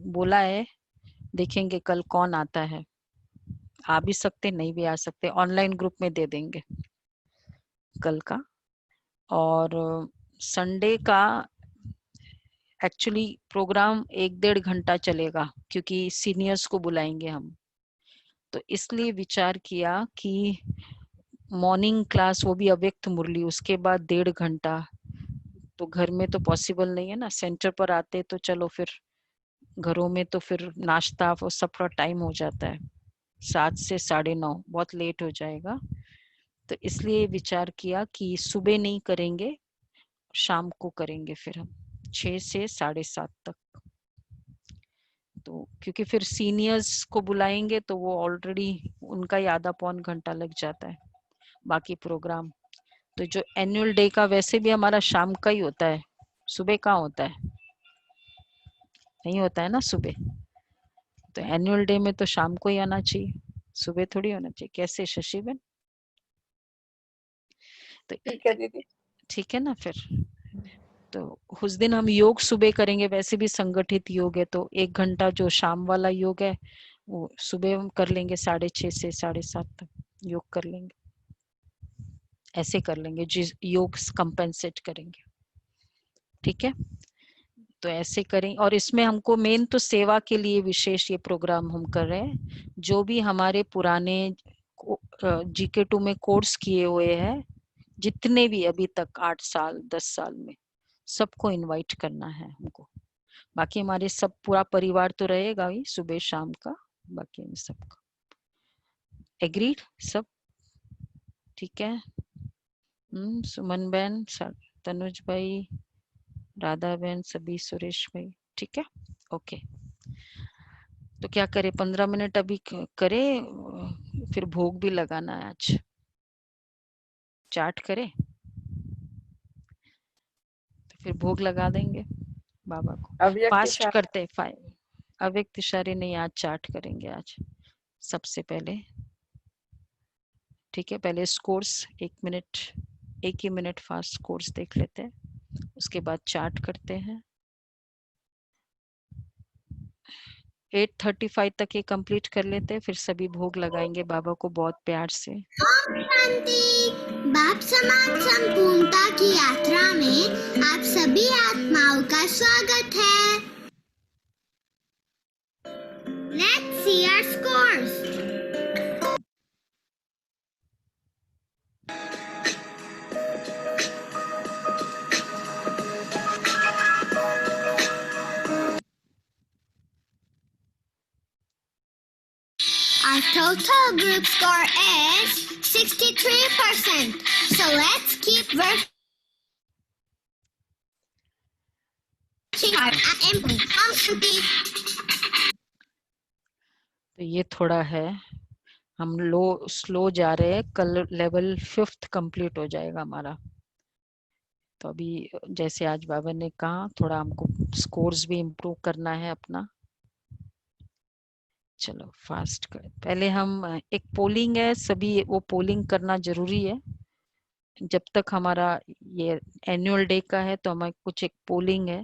बोला है, देखेंगे कल कौन आता है। आ भी सकते, नहीं भी आ सकते, ऑनलाइन ग्रुप में दे देंगे कल का। और संडे का एक्चुअली प्रोग्राम 1-1.5 घंटा चलेगा, क्योंकि सीनियर्स को बुलाएंगे हम। तो इसलिए विचार किया कि मॉर्निंग क्लास, वो भी अव्यक्त मुरली, उसके बाद 1.5 घंटा, तो घर में तो पॉसिबल नहीं है ना। सेंटर पर आते तो चलो, फिर घरों में तो फिर नाश्ता वो सब का टाइम हो जाता है, 7 से 9:30, बहुत लेट हो जाएगा। तो इसलिए विचार किया कि सुबह नहीं करेंगे, शाम को करेंगे फिर हम 6 से 7:30 तक। तो क्योंकि फिर सीनियर्स को बुलाएंगे तो वो ऑलरेडी उनका ही आधा पौन घंटा लग जाता है बाकी प्रोग्राम। तो जो एनुअल डे का वैसे भी हमारा शाम का ही होता है, सुबह का होता है, नहीं होता है ना सुबह। तो एनुअल डे में तो शाम को ही आना चाहिए, सुबह थोड़ी होना चाहिए। कैसे शशि बहन? तो ठीक है दीदी। ठीक है ना। फिर तो उस दिन हम योग सुबह करेंगे, वैसे भी संगठित योग है, तो 1 घंटा जो शाम वाला योग है वो सुबह हम कर लेंगे, 6:30 से 7:30 तक योग कर लेंगे। ऐसे कर लेंगे, जिस योग कंपेंसेट करेंगे। ठीक है, तो ऐसे करें। और इसमें हमको मेन तो सेवा के लिए विशेष ये प्रोग्राम हम कर रहे हैं। जो भी हमारे पुराने GK2 में कोर्स किए हुए हैं, जितने भी अभी तक 8 साल 10 साल में, सबको इनवाइट करना है हमको। बाकी हमारे सब पूरा परिवार तो रहेगा ही सुबह शाम का, बाकी सबका एग्रीड सब। ठीक है, सुमन बहन, तनुज भाई, राधा बहन, सभी, सुरेश भाई, ठीक है, ओके। तो क्या करें, 15 मिनट अभी करें, फिर भोग भी लगाना है आज। चाट करें तो फिर भोग लगा देंगे बाबा को। फास्ट करते, अव्यक्त इशारे नहीं, आज चाट करेंगे आज सबसे पहले। ठीक है, पहले कोर्स 1 ही मिनट फास्ट कोर्स देख लेते हैं, उसके बाद चार्ट करते हैं। 8:35 तक ये कंप्लीट कर लेते हैं, फिर सभी भोग लगाएंगे बाबा को बहुत प्यार से। बाप समान संपूर्णता की यात्रा में आप सभी आत्माओं का स्वागत है। Let's see our scores. Our total group score is 63%. So let's keep working. तो ये थोड़ा है, हम स्लो जा रहे हैं, कल लेवल 5th कंप्लीट हो जाएगा हमारा। तो अभी जैसे आज बाबा ने कहा, थोड़ा हमको स्कोर्स भी इम्प्रूव करना है अपना। चलो फास्ट कर, पहले हम एक पोलिंग है, सभी वो पोलिंग करना जरूरी है। जब तक हमारा ये एनुअल डे का है तो हमारे कुछ एक पोलिंग है,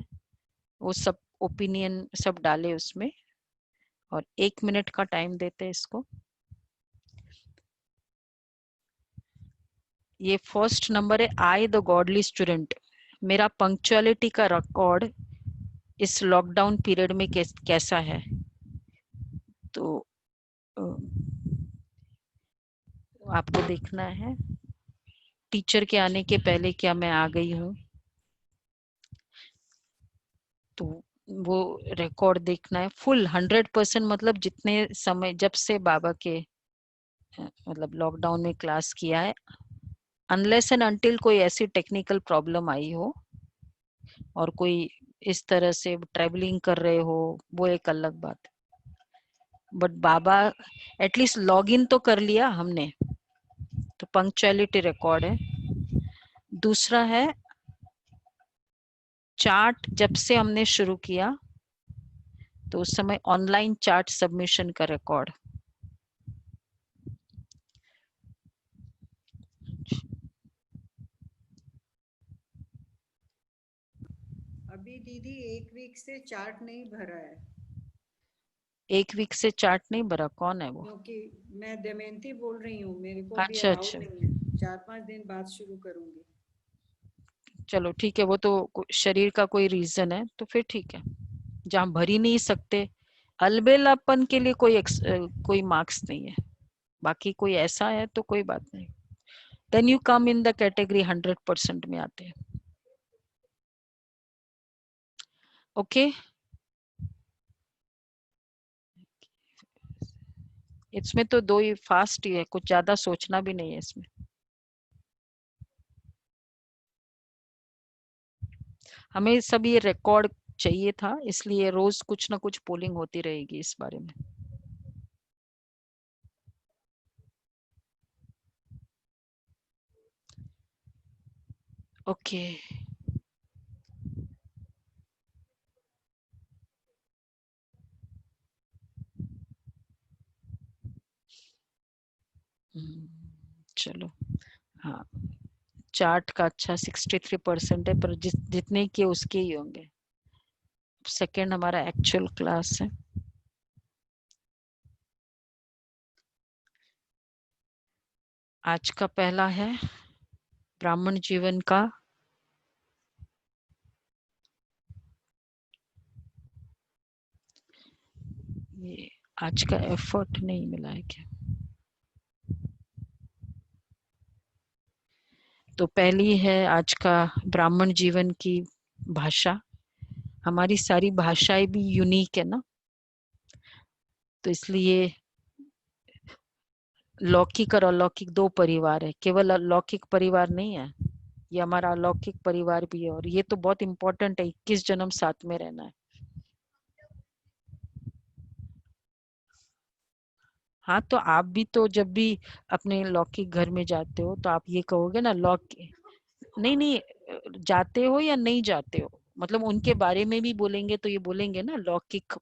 वो सब ओपिनियन सब डाले उसमें, और 1 मिनट का टाइम देते हैं इसको। ये फर्स्ट नंबर है, आई द गॉडली स्टूडेंट। मेरा पंक्चुअलिटी का रिकॉर्ड इस लॉकडाउन पीरियड में कैसा है? तो आपको देखना है टीचर के आने के पहले क्या मैं आ गई हूँ, तो वो रिकॉर्ड देखना है फुल 100%, मतलब जितने समय जब से बाबा के मतलब लॉकडाउन में क्लास किया है, अनलेस एंड अनटिल कोई ऐसी टेक्निकल प्रॉब्लम आई हो और कोई इस तरह से ट्रेवलिंग कर रहे हो, वो एक अलग बात है। But Baba at least log in तो कर लिया हमने, तो पंक्चुअलिटी रिकॉर्ड है। दूसरा है चार्ट, जब से हमने शुरू किया तो उस समय ऑनलाइन चार्ट सबमिशन का रिकॉर्ड। अभी दीदी 1 वीक से चार्ट नहीं भरा है। 1 वीक से चार्ट नहीं भरा? कौन है वो? क्योंकि मैं दमयंती बोल रही हूँ, मेरे को अभी अच्छा अलाउड अच्छा, नहीं है। 4-5 दिन बाद शुरू करूंगी। चलो ठीक है, वो तो शरीर का कोई रीजन है तो फिर ठीक है। जहाँ भर ही नहीं सकते, अलबेलापन के लिए कोई मार्क्स नहीं है, बाकी कोई ऐसा है तो कोई बात नहीं। Then you come in the category 100% में आते हैं। ओके, इसमें तो 2 ही फास्ट ही है, कुछ ज्यादा सोचना भी नहीं है इसमें। हमें सब ये रिकॉर्ड चाहिए था, इसलिए रोज कुछ ना कुछ पोलिंग होती रहेगी इस बारे में। ओके चलो, हाँ चार्ट का अच्छा 63% है, पर जितने के उसके ही होंगे। सेकंड हमारा एक्चुअल क्लास है। आज का पहला है ब्राह्मण जीवन का ये आज का एफर्ट नहीं मिला है क्या? तो पहली है आज का ब्राह्मण जीवन की भाषा। हमारी सारी भाषाएं भी यूनिक है ना, तो इसलिए लौकिक और अलौकिक 2 परिवार है, केवल अलौकिक परिवार नहीं है, ये हमारा अलौकिक परिवार भी है। और ये तो बहुत इंपॉर्टेंट है, 21 जन्म साथ में रहना है। हाँ, तो आप भी तो जब भी अपने लौकिक घर में जाते हो तो आप ये कहोगे ना लौकिक, नहीं जाते हो या नहीं जाते हो, मतलब उनके बारे में भी बोलेंगे तो ये बोलेंगे ना लौकिक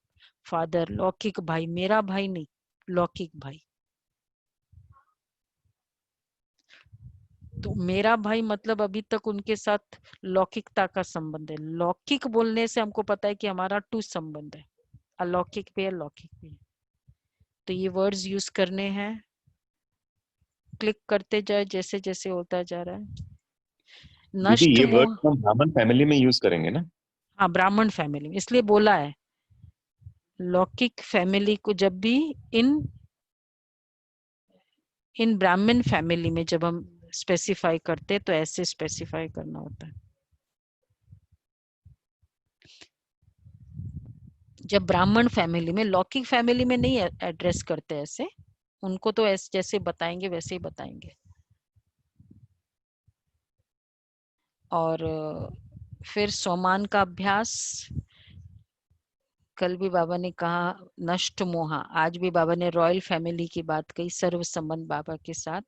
फादर, लौकिक भाई, मेरा भाई नहीं, लौकिक भाई। तो मेरा भाई मतलब अभी तक उनके साथ लौकिकता का संबंध है। लौकिक बोलने से हमको पता है कि हमारा टू संबंध है, अलौकिक भी है लौकिक भी है। तो ये वर्ड्स यूज करने हैं, क्लिक करते जाए जैसे जैसे होता जा रहा है। नष्ट ये मोह, वर्ड हम ब्राह्मण फैमिली में यूज करेंगे ना? हाँ ब्राह्मण फैमिली में, इसलिए बोला है लौकिक फैमिली को जब भी इन ब्राह्मण फैमिली में जब हम स्पेसिफाई करते तो ऐसे स्पेसिफाई करना होता है। जब ब्राह्मण फैमिली में, लौकिक फैमिली में नहीं एड्रेस करते ऐसे, उनको तो ऐसे जैसे बताएंगे वैसे ही बताएंगे। और फिर सोमान का अभ्यास, कल भी बाबा ने कहा नष्ट मोहा, आज भी बाबा ने रॉयल फैमिली की बात कही, सर्व संबंध बाबा के साथ,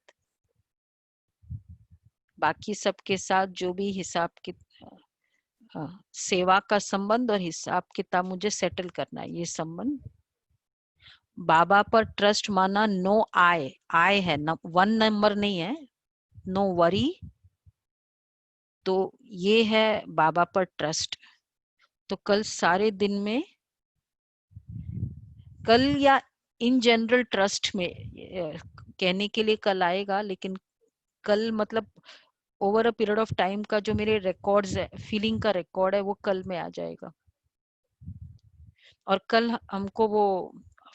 बाकी सबके साथ जो भी हिसाब की सेवा का संबंध और हिसाब किताब मुझे सेटल करना है, ये संबंध। बाबा पर ट्रस्ट माना, नो आई है न, 1 नंबर नहीं है, नो वरी, तो ये है बाबा पर ट्रस्ट। तो कल सारे दिन में, कल या इन जनरल ट्रस्ट में कहने के लिए कल आएगा, लेकिन कल मतलब over a period of time का जो मेरे रिकॉर्ड्स है, फीलिंग का रिकॉर्ड है, वो कल में आ जाएगा। और कल हमको वो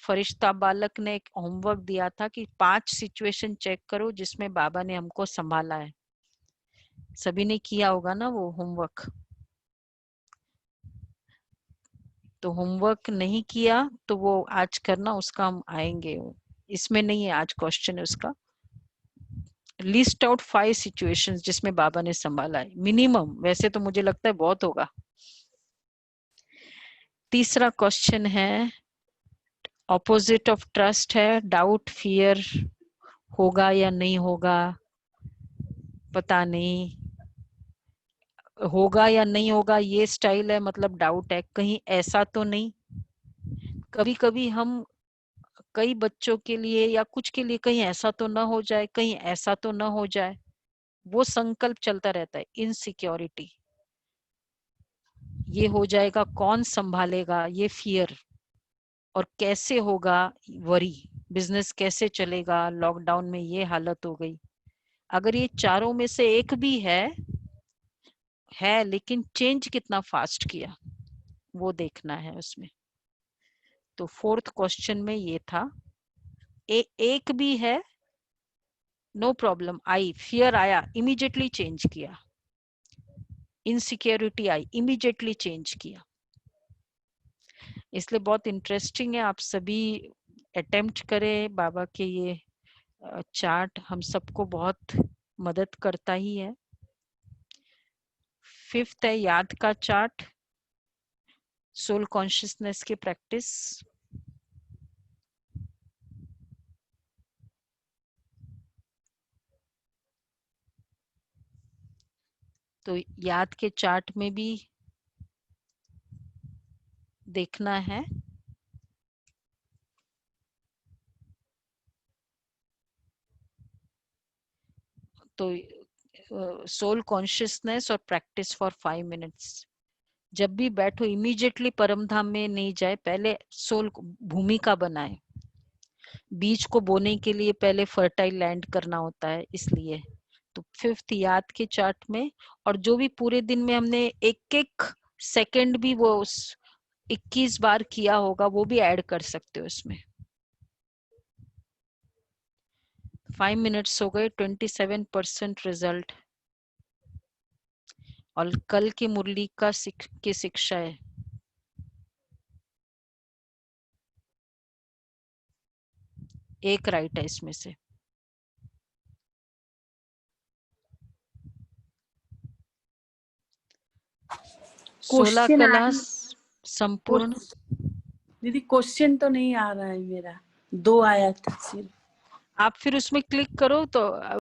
फरिश्ता बालक ने एक होमवर्क दिया था कि 5 सिचुएशन चेक करो जिसमें बाबा ने हमको संभाला है। सभी ने किया होगा ना वो होमवर्क। तो होमवर्क नहीं किया तो वो आज करना, उसका हम आएंगे। इसमें नहीं है आज क्वेश्चन है उसका। लिस्ट आउट 5 सिचुएशंस जिसमें बाबा ने संभाला है, मिनिमम। वैसे तो मुझे लगता है बहुत होगा। तीसरा क्वेश्चन है, ऑपोजिट ऑफ ट्रस्ट है डाउट, फियर। होगा या नहीं होगा पता नहीं, होगा या नहीं होगा ये स्टाइल है, मतलब डाउट है, कहीं ऐसा तो नहीं। कभी कभी हम कई बच्चों के लिए या कुछ के लिए कहीं ऐसा तो ना हो जाए, कहीं ऐसा तो ना हो जाए, वो संकल्प चलता रहता है। इनसिक्योरिटी, ये हो जाएगा, कौन संभालेगा, ये फियर। और कैसे होगा, वरी। बिजनेस कैसे चलेगा, लॉकडाउन में ये हालत हो गई। अगर ये चारों में से एक भी है लेकिन चेंज कितना फास्ट किया वो देखना है उसमें। तो 4th क्वेश्चन में ये था। एक भी है, नो प्रॉब्लम, आई फियर आया, इमीडिएटली चेंज किया। इनसिक्योरिटी आई, इमीडिएटली चेंज किया। इसलिए बहुत इंटरेस्टिंग है, आप सभी अटेम्प्ट करें। बाबा के ये चार्ट हम सबको बहुत मदद करता ही है। 5th है याद का चार्ट, सोल कॉन्शियसनेस की प्रैक्टिस। तो याद के चार्ट में भी देखना है। तो सोल कॉन्शियसनेस और प्रैक्टिस फॉर 5 मिनट्स। जब भी बैठो इमीडिएटली परम धाम में नहीं जाए, पहले सोल भूमिका बनाए। बीज को बोने के लिए पहले फर्टाइल लैंड करना होता है, इसलिए। तो 5th याद के चार्ट में, और जो भी पूरे दिन में हमने एक सेकंड भी वो 21 बार किया होगा वो भी ऐड कर सकते हो इसमें। 5 मिनट्स हो गए, 27% रिजल्ट। और कल की मुरली का की शिक्षा है, एक राइट है इसमें से। सोलह क्लास संपूर्ण। दीदी क्वेश्चन तो नहीं आ रहा है मेरा, 2 आया था सिर्फ। आप फिर उसमें क्लिक करो तो